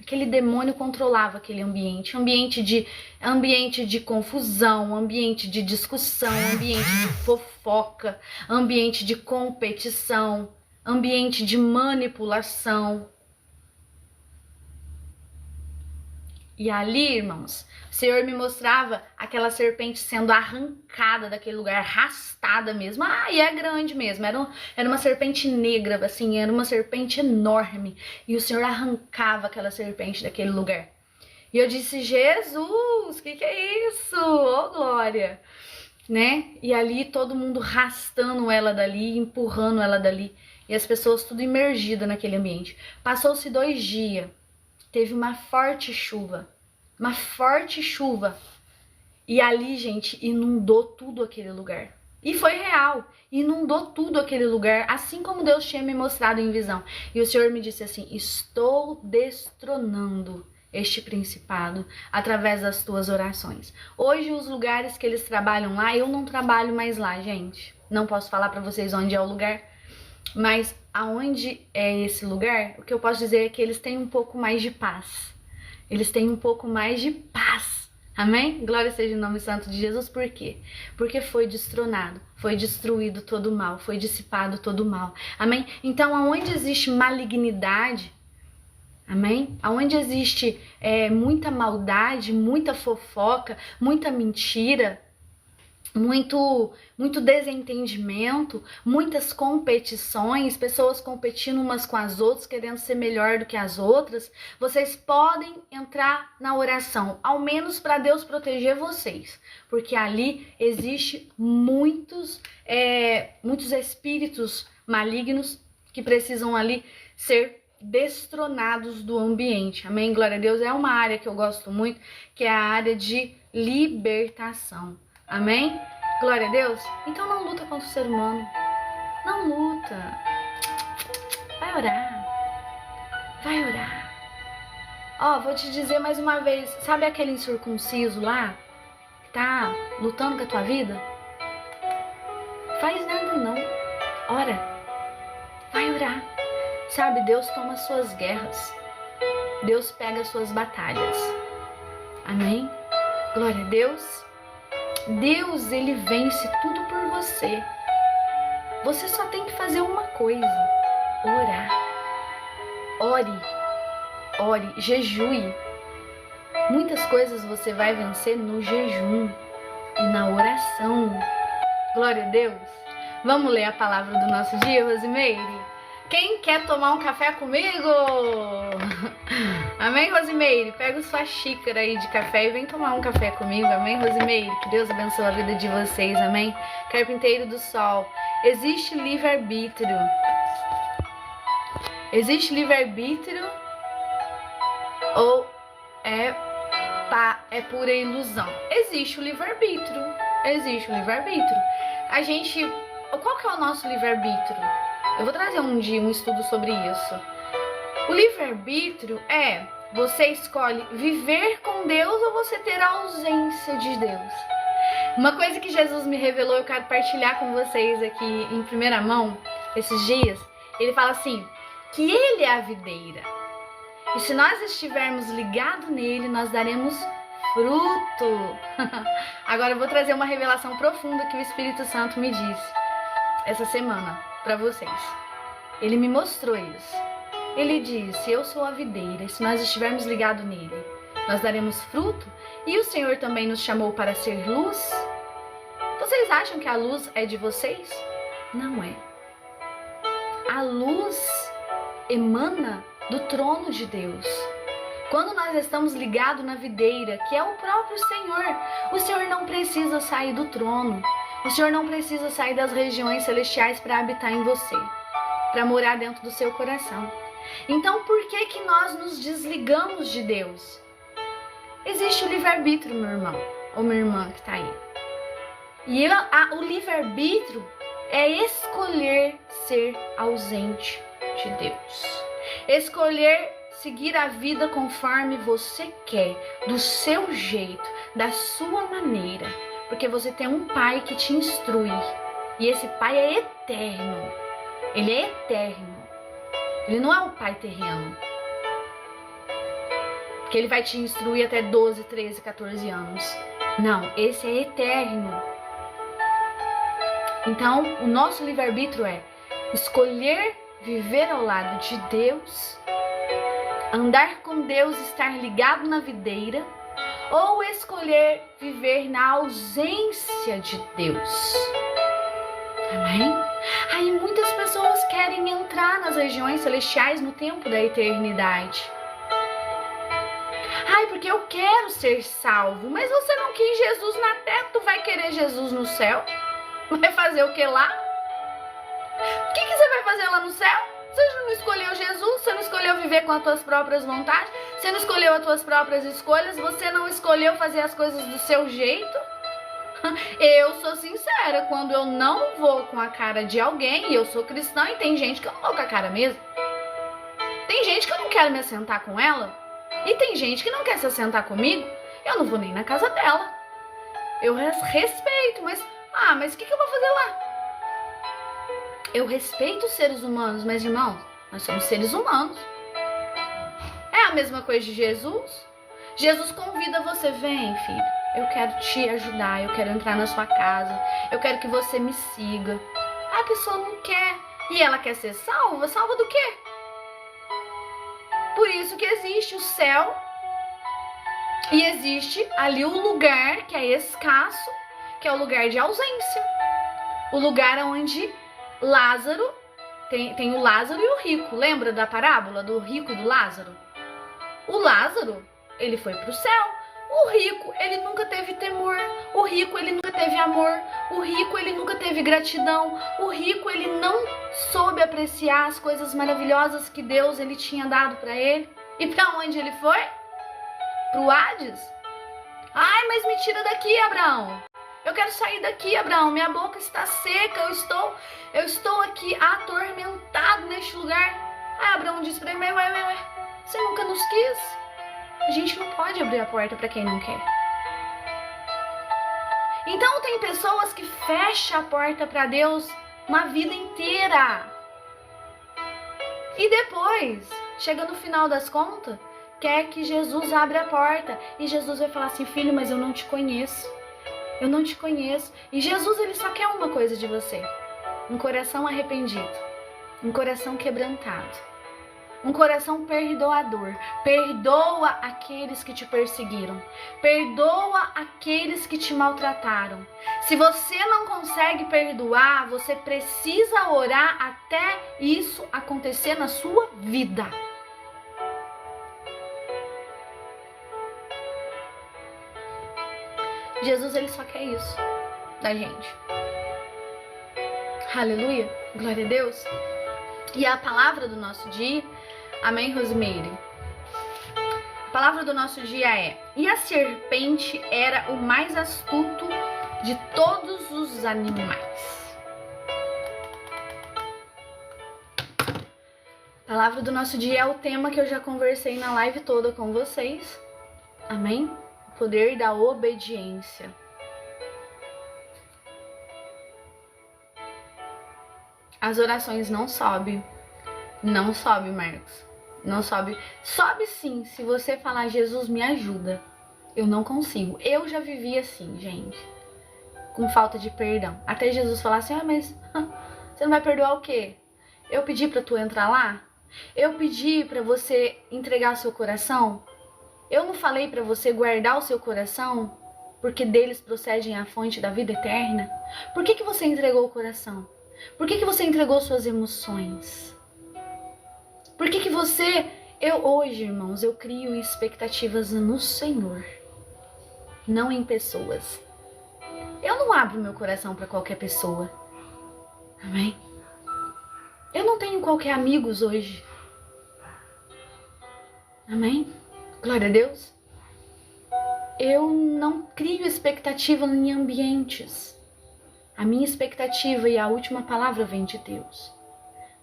A: Aquele demônio controlava aquele ambiente, ambiente de confusão, ambiente de discussão, ambiente de fofoca, ambiente de competição, ambiente de manipulação. E ali, irmãos, o Senhor me mostrava aquela serpente sendo arrancada daquele lugar, arrastada mesmo. E é grande mesmo, era uma serpente negra, assim, era uma serpente enorme. E o Senhor arrancava aquela serpente daquele lugar. E eu disse, Jesus, que é isso? Oh, glória! Né? E ali todo mundo arrastando ela dali, empurrando ela dali. E as pessoas tudo imergidas naquele ambiente. Passou-se 2 dias. Teve uma forte chuva. E ali, gente, inundou tudo aquele lugar. E foi real. Inundou tudo aquele lugar, assim como Deus tinha me mostrado em visão. E o Senhor me disse assim, estou destronando este principado através das tuas orações. Hoje, os lugares que eles trabalham lá, eu não trabalho mais lá, gente. Não posso falar pra vocês onde é o lugar. Mas aonde é esse lugar, o que eu posso dizer é que eles têm um pouco mais de paz. Eles têm um pouco mais de paz. Amém? Glória seja o nome santo de Jesus. Por quê? Porque foi destronado, foi destruído todo o mal, foi dissipado todo o mal. Amém? Então, aonde existe malignidade, amém? Aonde existe muita maldade, muita fofoca, muita mentira, muito desentendimento, muitas competições, pessoas competindo umas com as outras, querendo ser melhor do que as outras, vocês podem entrar na oração, ao menos para Deus proteger vocês, porque ali existe muitos espíritos malignos que precisam ali ser destronados do ambiente. Amém? Glória a Deus. É uma área que eu gosto muito, que é a área de libertação. Amém? Glória a Deus. Então não luta contra o ser humano. Não luta. Vai orar. Vai orar. Vou te dizer mais uma vez. Sabe aquele incircunciso lá? Que tá lutando com a tua vida? Faz nada não. Ora. Vai orar. Sabe, Deus toma suas guerras. Deus pega suas batalhas. Amém? Glória a Deus. Deus, Ele vence tudo por você. Você só tem que fazer uma coisa. Orar. Ore, jejue. Muitas coisas você vai vencer no jejum e na oração. Glória a Deus. Vamos ler a palavra do nosso dia, Rosimeire? Quem quer tomar um café comigo? Amém, Rosimeire? Pega sua xícara aí de café e vem tomar um café comigo. Amém, Rosimeire? Que Deus abençoe a vida de vocês. Amém? Carpinteiro do Sol. Existe livre-arbítrio. Existe livre-arbítrio ou é pura ilusão? Existe o livre-arbítrio. Existe o livre-arbítrio. Qual que é o nosso livre-arbítrio? Eu vou trazer um dia um estudo sobre isso. O livre-arbítrio é você escolhe viver com Deus ou você ter a ausência de Deus. Uma coisa que Jesus me revelou, eu quero partilhar com vocês aqui em primeira mão, esses dias. Ele fala assim, que Ele é a videira. E se nós estivermos ligados nele, nós daremos fruto. Agora eu vou trazer uma revelação profunda que o Espírito Santo me disse essa semana para vocês. Ele me mostrou isso. Ele disse, eu sou a videira, e se nós estivermos ligados nele, nós daremos fruto. E o Senhor também nos chamou para ser luz. Vocês acham que a luz é de vocês? Não é. A luz emana do trono de Deus. Quando nós estamos ligados na videira, que é o próprio Senhor, o Senhor não precisa sair do trono. O Senhor não precisa sair das regiões celestiais para habitar em você, para morar dentro do seu coração. Então, por que nós nos desligamos de Deus? Existe o livre-arbítrio, meu irmão, ou minha irmã que está aí. E o livre-arbítrio é escolher ser ausente de Deus. Escolher seguir a vida conforme você quer, do seu jeito, da sua maneira. Porque você tem um pai que te instrui. E esse Pai é eterno. Ele é eterno. Ele não é um pai terreno. Que ele vai te instruir até 12, 13, 14 anos. Não, esse é eterno. Então, o nosso livre-arbítrio é escolher viver ao lado de Deus, andar com Deus, estar ligado na videira, ou escolher viver na ausência de Deus. Amém? Aí muitas pessoas querem entrar nas regiões celestiais no tempo da eternidade. Ai, porque eu quero ser salvo. Mas você não quis Jesus na terra, tu vai querer Jesus no céu? Vai fazer o que lá? O que você vai fazer lá no céu? Você não escolheu Jesus, você não escolheu viver com as tuas próprias vontades, você não escolheu as tuas próprias escolhas, você não escolheu fazer as coisas do seu jeito. Eu sou sincera, quando eu não vou com a cara de alguém, e eu sou cristã, e tem gente que eu não vou com a cara mesmo. Tem gente que eu não quero me assentar com ela, e tem gente que não quer se assentar comigo, eu não vou nem na casa dela. Eu respeito, mas o que eu vou fazer lá? Eu respeito os seres humanos, mas irmãos, nós somos seres humanos. É a mesma coisa de Jesus. Jesus convida você, vem filho, eu quero te ajudar, eu quero entrar na sua casa, eu quero que você me siga. A pessoa não quer, e ela quer ser salva, salva do quê? Por isso que existe o céu e existe ali o lugar que é escasso, que é o lugar de ausência. O lugar onde Lázaro, tem o Lázaro e o rico. Lembra da parábola do rico e do Lázaro? O Lázaro, ele foi para o céu. O rico, ele nunca teve temor. O rico, ele nunca teve amor. O rico, ele nunca teve gratidão. O rico, ele não soube apreciar as coisas maravilhosas que Deus ele tinha dado para ele. E para onde ele foi? Pro Hades? Ai, mas me tira daqui, Abraão. Eu quero sair daqui, Abraão. Minha boca está seca. Eu estou aqui atormentado neste lugar. Aí Abraão disse para ele, ué, você nunca nos quis? A gente não pode abrir a porta para quem não quer. Então tem pessoas que fecham a porta para Deus uma vida inteira. E depois, chega no final das contas, quer que Jesus abra a porta. E Jesus vai falar assim, filho, mas eu não te conheço. Eu não te conheço. E Jesus, ele só quer uma coisa de você. Um coração arrependido. Um coração quebrantado. Um coração perdoador. Perdoa aqueles que te perseguiram. Perdoa aqueles que te maltrataram. Se você não consegue perdoar, você precisa orar até isso acontecer na sua vida. Jesus, ele só quer isso da gente. Aleluia, glória a Deus. E a palavra do nosso dia, amém, Rosimeire? A palavra do nosso dia é: e a serpente era o mais astuto de todos os animais. A palavra do nosso dia é o tema que eu já conversei na live toda com vocês, amém? O poder da obediência. As orações não sobem. Não sobe, Marcos. Não sobe. Sobe sim, se você falar, Jesus, me ajuda. Eu não consigo. Eu já vivi assim, gente. Com falta de perdão. Até Jesus falar assim, mas você não vai perdoar o quê? Eu pedi pra tu entrar lá? Eu pedi pra você entregar o seu coração? Eu não falei pra você guardar o seu coração? Porque deles procedem a fonte da vida eterna? Por que você entregou o coração? Por que você entregou suas emoções? Por que você... Hoje, irmãos, eu crio expectativas no Senhor, não em pessoas. Eu não abro meu coração para qualquer pessoa. Amém? Eu não tenho qualquer amigos hoje. Amém? Glória a Deus. Eu não crio expectativa em ambientes. A minha expectativa e a última palavra vem de Deus.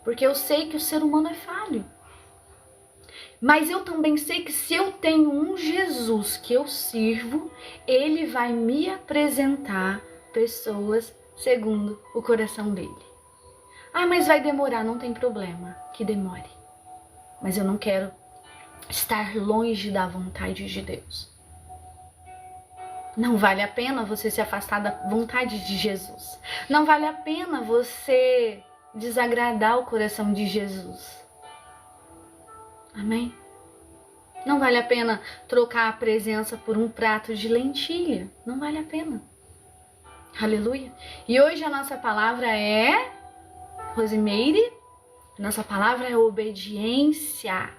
A: Porque eu sei que o ser humano é falho. Mas eu também sei que se eu tenho um Jesus que eu sirvo, ele vai me apresentar pessoas segundo o coração dele. Ah, mas vai demorar, não tem problema, que demore. Mas eu não quero estar longe da vontade de Deus. Não vale a pena você se afastar da vontade de Jesus. Não vale a pena você desagradar o coração de Jesus. Amém? Não vale a pena trocar a presença por um prato de lentilha. Não vale a pena. Aleluia. E hoje a nossa palavra é, Rosimeire, nossa palavra é obediência.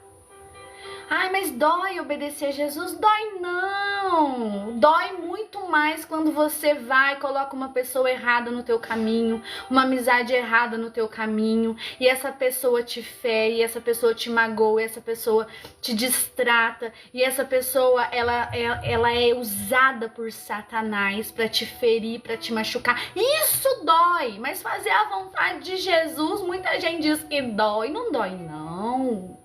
A: Ai, mas dói obedecer a Jesus? Dói não! Dói muito mais quando você vai e coloca uma pessoa errada no teu caminho, uma amizade errada no teu caminho, e essa pessoa te fere, e essa pessoa te magoa, e essa pessoa te distrata, e essa pessoa, ela é usada por Satanás para te ferir, para te machucar. Isso dói! Mas fazer a vontade de Jesus, muita gente diz que dói. Não dói não!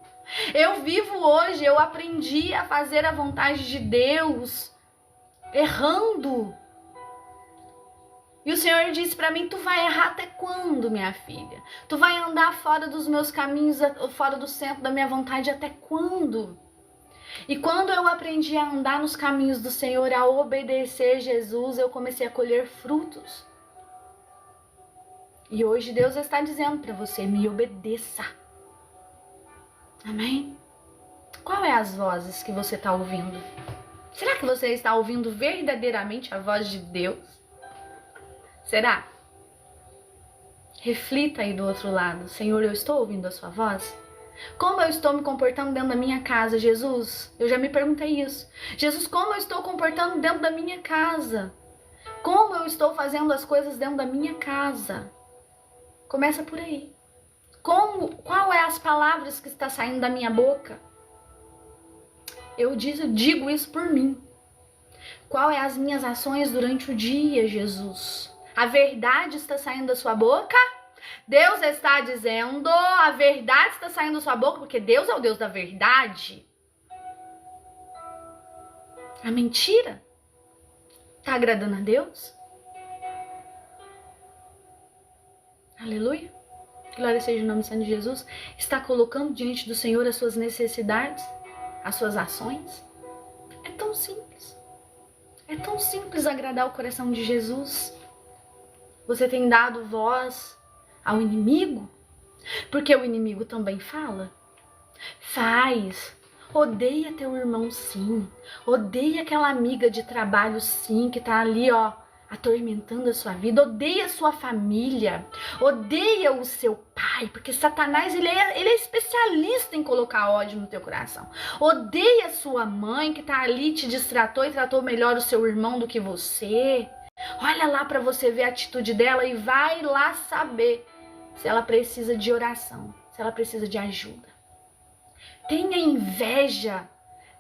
A: Eu vivo hoje, eu aprendi a fazer a vontade de Deus, errando. E o Senhor disse para mim, tu vai errar até quando, minha filha? Tu vai andar fora dos meus caminhos, fora do centro da minha vontade até quando? E quando eu aprendi a andar nos caminhos do Senhor, a obedecer Jesus, eu comecei a colher frutos. E hoje Deus está dizendo para você, me obedeça. Amém? Qual é as vozes que você está ouvindo? Será que você está ouvindo verdadeiramente a voz de Deus? Será? Reflita aí do outro lado. Senhor, eu estou ouvindo a sua voz? Como eu estou me comportando dentro da minha casa, Jesus? Eu já me perguntei isso. Jesus, como eu estou comportando dentro da minha casa? Como eu estou fazendo as coisas dentro da minha casa? Começa por aí. Qual é as palavras que está saindo da minha boca? Eu digo isso por mim. Qual é as minhas ações durante o dia, Jesus? A verdade está saindo da sua boca? Deus está dizendo, a verdade está saindo da sua boca, porque Deus é o Deus da verdade. A mentira está agradando a Deus? Aleluia. Glória seja o nome santo de Jesus. Está colocando diante do Senhor as suas necessidades, as suas ações. É tão simples. É tão simples agradar o coração de Jesus. Você tem dado voz ao inimigo? Porque o inimigo também fala. Faz. Odeia teu irmão, sim. Odeia aquela amiga de trabalho, sim, que tá ali, ó, atormentando a sua vida. Odeia a sua família, odeia o seu pai, porque Satanás ele é especialista em colocar ódio no teu coração. Odeia a sua mãe que tá ali, te distratou e tratou melhor o seu irmão do que você. Olha lá para você ver a atitude dela e vai lá saber se ela precisa de oração, se ela precisa de ajuda. Tenha inveja.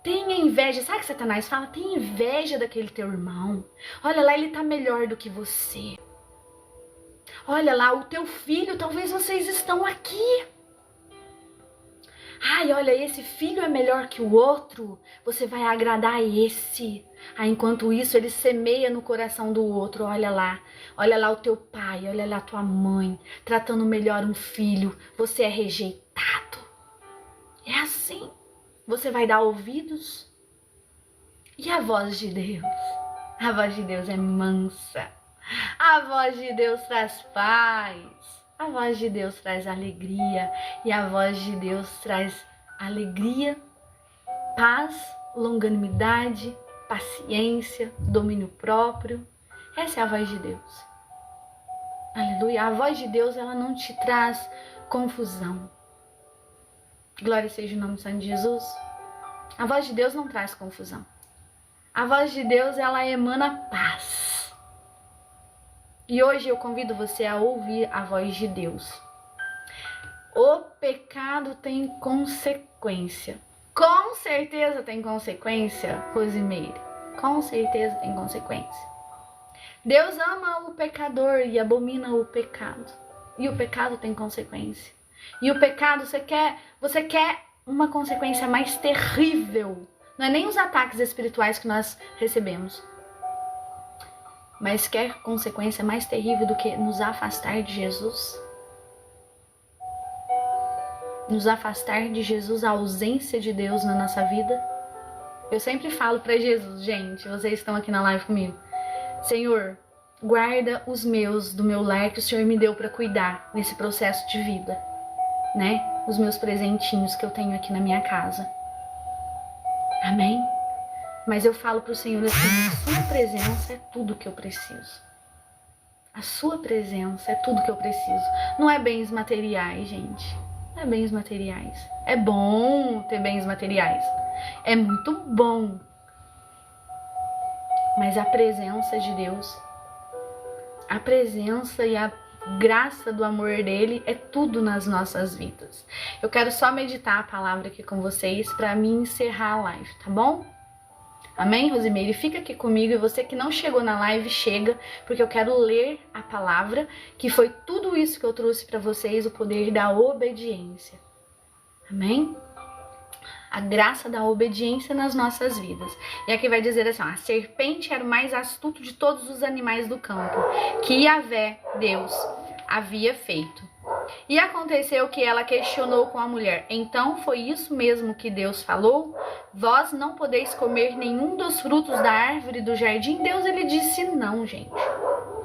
A: Tenha inveja. Sabe o que Satanás fala? Tenha inveja daquele teu irmão. Olha lá, ele tá melhor do que você. Olha lá, o teu filho, talvez vocês estão aqui. Ai, olha, esse filho é melhor que o outro. Você vai agradar esse. Enquanto isso, ele semeia no coração do outro. Olha lá o teu pai, olha lá a tua mãe, tratando melhor um filho. Você é rejeitado. É assim. Você vai dar ouvidos? E a voz de Deus? A voz de Deus é mansa. A voz de Deus traz paz. A voz de Deus traz alegria. E a voz de Deus traz alegria, paz, longanimidade, paciência, domínio próprio. Essa é a voz de Deus. Aleluia. A voz de Deus, ela não te traz confusão. Glória seja o nome santo de Jesus. A voz de Deus não traz confusão. A voz de Deus, ela emana paz. E hoje eu convido você a ouvir a voz de Deus. O pecado tem consequência. Com certeza tem consequência, Rosimeire. Com certeza tem consequência. Deus ama o pecador e abomina o pecado. E o pecado tem consequência. E o pecado, você quer uma consequência mais terrível. Não é nem os ataques espirituais que nós recebemos. Mas quer consequência mais terrível do que nos afastar de Jesus? Nos afastar de Jesus, a ausência de Deus na nossa vida? Eu sempre falo para Jesus, gente, vocês estão aqui na live comigo. Senhor, guarda os meus do meu lar que o Senhor me deu para cuidar nesse processo de vida, né? Os meus presentinhos que eu tenho aqui na minha casa. Amém? Mas eu falo pro Senhor assim, a sua presença é tudo que eu preciso. A sua presença é tudo que eu preciso. Não é bens materiais, gente. Não é bens materiais. É bom ter bens materiais. É muito bom. Mas a presença de Deus, a presença e a graça do amor dele é tudo nas nossas vidas. Eu quero só meditar a palavra aqui com vocês para mim encerrar a live, tá bom? Amém, Rosimeire? Fica aqui comigo e você que não chegou na live, chega, porque eu quero ler a palavra, que foi tudo isso que eu trouxe para vocês, o poder da obediência. Amém? A graça da obediência nas nossas vidas. E aqui vai dizer assim, ó, a serpente era o mais astuto de todos os animais do campo, que Yahvé, Deus, havia feito. E aconteceu que ela questionou com a mulher, então foi isso mesmo que Deus falou? Vós não podeis comer nenhum dos frutos da árvore do jardim? Deus, ele disse não, gente.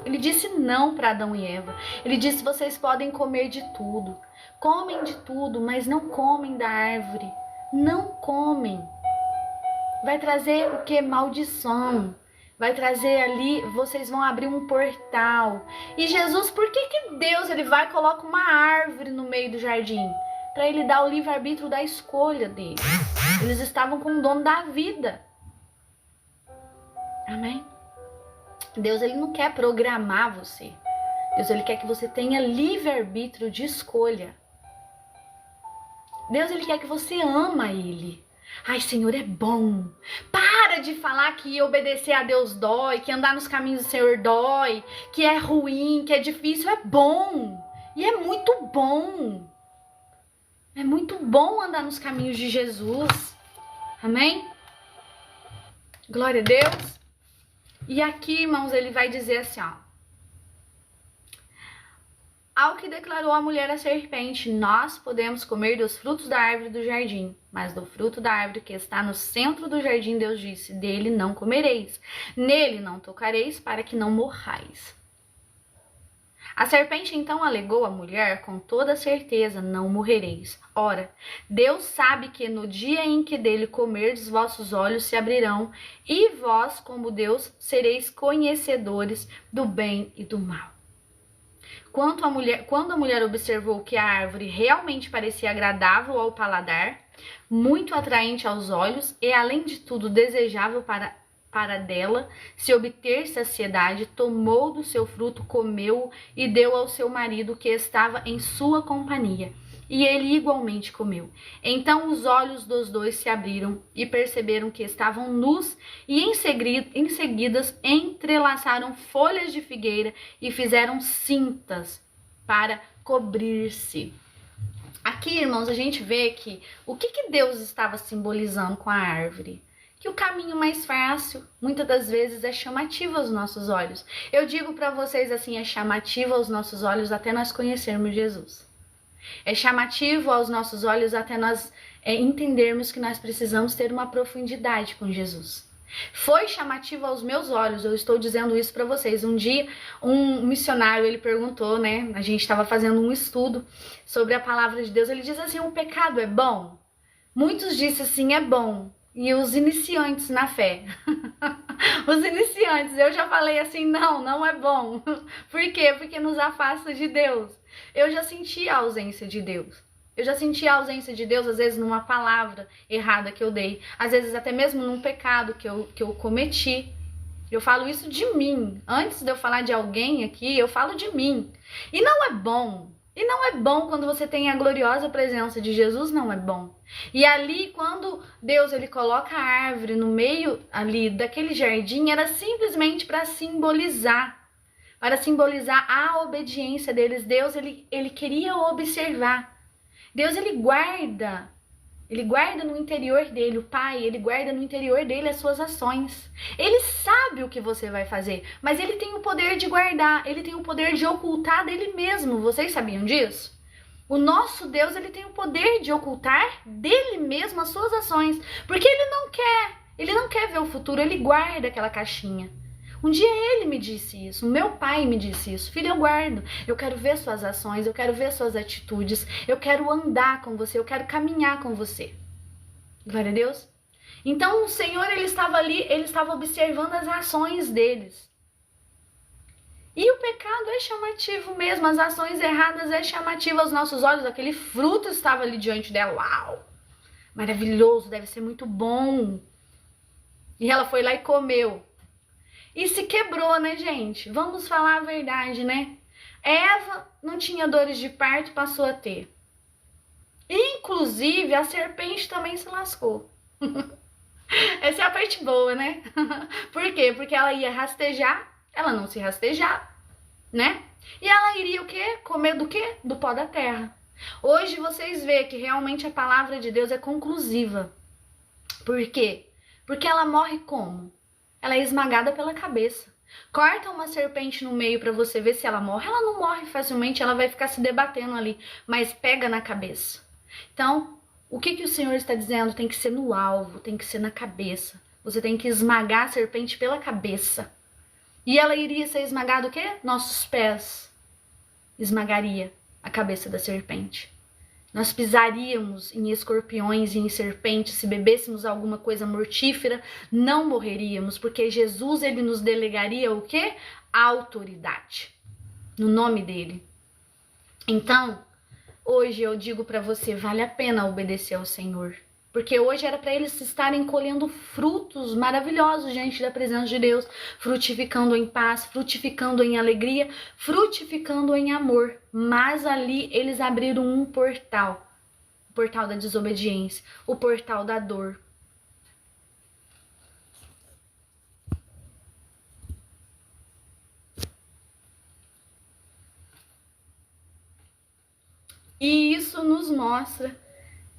A: Ele disse não para Adão e Eva. Ele disse, vocês podem comer de tudo. Comem de tudo, mas não comem da árvore. Não comem. Vai trazer o que? Maldição. Vai trazer ali, vocês vão abrir um portal. E Jesus, por que Deus ele vai e coloca uma árvore no meio do jardim? Para ele dar o livre-arbítrio da escolha deles. Eles estavam com o dono da vida. Amém? Deus ele não quer programar você. Deus ele quer que você tenha livre-arbítrio de escolha. Deus ele quer que você ama ele. Ai, Senhor, é bom. Para de falar que obedecer a Deus dói, que andar nos caminhos do Senhor dói, que é ruim, que é difícil. É bom. E é muito bom. É muito bom andar nos caminhos de Jesus. Amém? Glória a Deus. E aqui, irmãos, ele vai dizer assim, ó. Ao que declarou a mulher à serpente, nós podemos comer dos frutos da árvore do jardim, mas do fruto da árvore que está no centro do jardim, Deus disse, dele não comereis, nele não tocareis, para que não morrais. A serpente então alegou à mulher, com toda certeza não morrereis. Ora, Deus sabe que no dia em que dele comerdes, vossos olhos se abrirão, e vós, como Deus, sereis conhecedores do bem e do mal. Quando a mulher observou que a árvore realmente parecia agradável ao paladar, muito atraente aos olhos e, além de tudo, desejável para dela se obter saciedade, tomou do seu fruto, comeu e deu ao seu marido que estava em sua companhia. E ele igualmente comeu. Então os olhos dos dois se abriram e perceberam que estavam nus e em seguida entrelaçaram folhas de figueira e fizeram cintas para cobrir-se. Aqui, irmãos, a gente vê que o que Deus estava simbolizando com a árvore? Que o caminho mais fácil, muitas das vezes, é chamativo aos nossos olhos. Eu digo para vocês assim, é chamativo aos nossos olhos até nós conhecermos Jesus. É chamativo aos nossos olhos até nós entendermos que nós precisamos ter uma profundidade com Jesus. Foi chamativo aos meus olhos, eu estou dizendo isso para vocês. Um dia, um missionário, ele perguntou, né? A gente estava fazendo um estudo sobre a palavra de Deus. Ele diz assim, o pecado é bom? Muitos disseram assim, é bom. E os iniciantes na fé, os iniciantes, eu já falei assim, não é bom. Por quê? Porque nos afasta de Deus. Eu já senti a ausência de Deus. Eu já senti a ausência de Deus, às vezes, numa palavra errada que eu dei. Às vezes, até mesmo num pecado que eu cometi. Eu falo isso de mim. Antes de eu falar de alguém aqui, eu falo de mim. E não é bom. E não é bom quando você tem a gloriosa presença de Jesus, não é bom. E ali, quando Deus ele coloca a árvore no meio ali daquele jardim, era simplesmente para simbolizar a obediência deles. Deus ele queria observar. Deus ele guarda Ele guarda no interior dele, o pai, ele guarda no interior dele as suas ações. Ele sabe o que você vai fazer, mas ele tem o poder de guardar, ele tem o poder de ocultar dele mesmo. Vocês sabiam disso? O nosso Deus, ele tem o poder de ocultar dele mesmo as suas ações, porque ele não quer ver o futuro, ele guarda aquela caixinha. Um dia ele me disse isso, meu pai me disse isso. Filho, eu guardo, eu quero ver suas ações, eu quero ver suas atitudes, eu quero andar com você, eu quero caminhar com você. Glória a Deus. Então o Senhor, ele estava ali, ele estava observando as ações deles. E o pecado é chamativo mesmo, as ações erradas é chamativo aos nossos olhos. Aquele fruto estava ali diante dela, uau, maravilhoso, deve ser muito bom. E ela foi lá e comeu. E se quebrou, né, gente? Vamos falar a verdade, né? Eva não tinha dores de parto, passou a ter. Inclusive, a serpente também se lascou. Essa é a parte boa, né? Por quê? Porque ela ia rastejar, ela não se rastejava, né? E ela iria o quê? Comer do quê? Do pó da terra. Hoje vocês veem que realmente a palavra de Deus é conclusiva. Por quê? Porque ela morre como? Ela é esmagada pela cabeça. Corta uma serpente no meio para você ver se ela morre. Ela não morre facilmente, ela vai ficar se debatendo ali, mas pega na cabeça. Então, o que o Senhor está dizendo? Tem que ser no alvo, tem que ser na cabeça. Você tem que esmagar a serpente pela cabeça. E ela iria ser esmagada o quê? Nossos pés. Esmagaria a cabeça da serpente. Nós pisaríamos em escorpiões e em serpentes, se bebêssemos alguma coisa mortífera, não morreríamos, porque Jesus, ele nos delegaria o quê? A autoridade, no nome dele. Então, hoje eu digo para você, vale a pena obedecer ao Senhor, porque hoje era para eles estarem colhendo frutos maravilhosos diante da presença de Deus, frutificando em paz, frutificando em alegria, frutificando em amor. Mas ali eles abriram um portal, o portal da desobediência, o portal da dor. E isso nos mostra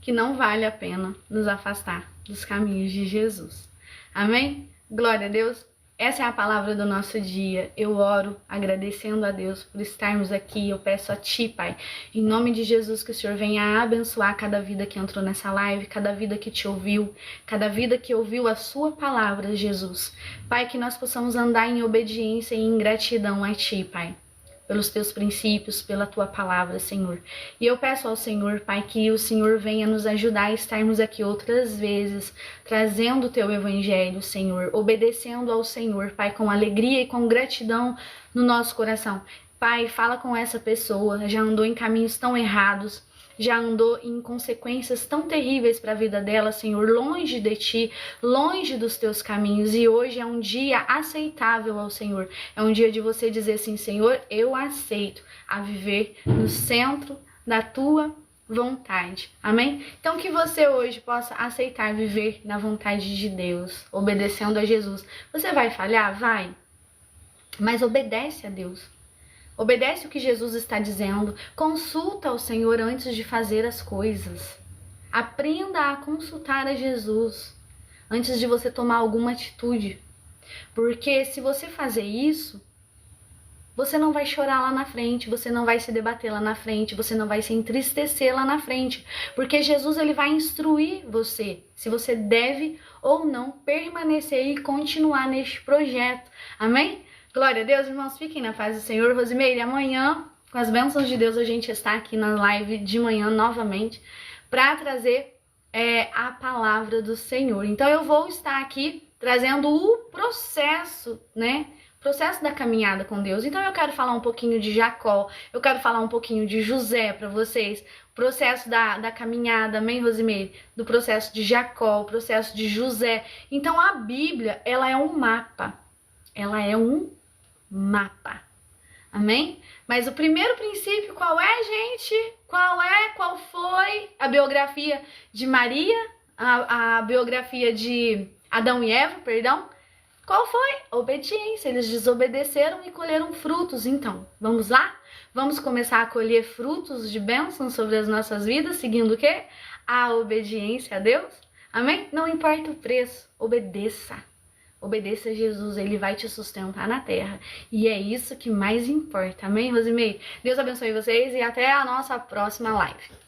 A: que não vale a pena nos afastar dos caminhos de Jesus. Amém? Glória a Deus. Essa é a palavra do nosso dia. Eu oro agradecendo a Deus por estarmos aqui. Eu peço a Ti, Pai, em nome de Jesus, que o Senhor venha abençoar cada vida que entrou nessa live, cada vida que Te ouviu, cada vida que ouviu a Sua palavra, Jesus. Pai, que nós possamos andar em obediência e em gratidão a Ti, Pai, pelos Teus princípios, pela Tua palavra, Senhor. E eu peço ao Senhor, Pai, que o Senhor venha nos ajudar a estarmos aqui outras vezes, trazendo o Teu Evangelho, Senhor, obedecendo ao Senhor, Pai, com alegria e com gratidão no nosso coração. Pai, fala com essa pessoa, já andou em caminhos tão errados, já andou em consequências tão terríveis para a vida dela, Senhor, longe de Ti, longe dos Teus caminhos. E hoje é um dia aceitável ao Senhor. É um dia de você dizer assim, Senhor, eu aceito a viver no centro da Tua vontade. Amém? Então que você hoje possa aceitar viver na vontade de Deus, obedecendo a Jesus. Você vai falhar? Vai. Mas obedece a Deus. Obedece o que Jesus está dizendo. Consulta ao Senhor antes de fazer as coisas. Aprenda a consultar a Jesus antes de você tomar alguma atitude. Porque se você fazer isso, você não vai chorar lá na frente, você não vai se debater lá na frente, você não vai se entristecer lá na frente. Porque Jesus, ele vai instruir você se você deve ou não permanecer e continuar neste projeto. Amém? Glória a Deus, irmãos, fiquem na paz do Senhor. Rosimeire, amanhã, com as bênçãos de Deus, a gente está aqui na live de manhã novamente para trazer a palavra do Senhor. Então eu vou estar aqui trazendo o processo, né? Processo da caminhada com Deus. Então eu quero falar um pouquinho de Jacó, eu quero falar um pouquinho de José para vocês, processo da caminhada, amém, Rosimeire? Do processo de Jacó, o processo de José. Então a Bíblia, ela é um mapa, ela é um mapa, amém? Mas o primeiro princípio, qual é, gente? Qual foi a biografia de Maria? A biografia de Adão e Eva, perdão? Qual foi? Obediência. Eles desobedeceram e colheram frutos. Então, vamos lá? Vamos começar a colher frutos de bênção sobre as nossas vidas, seguindo o quê? a obediência a Deus? Amém? Não importa o preço, obedeça. Obedeça a Jesus, Ele vai te sustentar na terra. E é isso que mais importa. Amém, Rosimei? Deus abençoe vocês e até a nossa próxima live.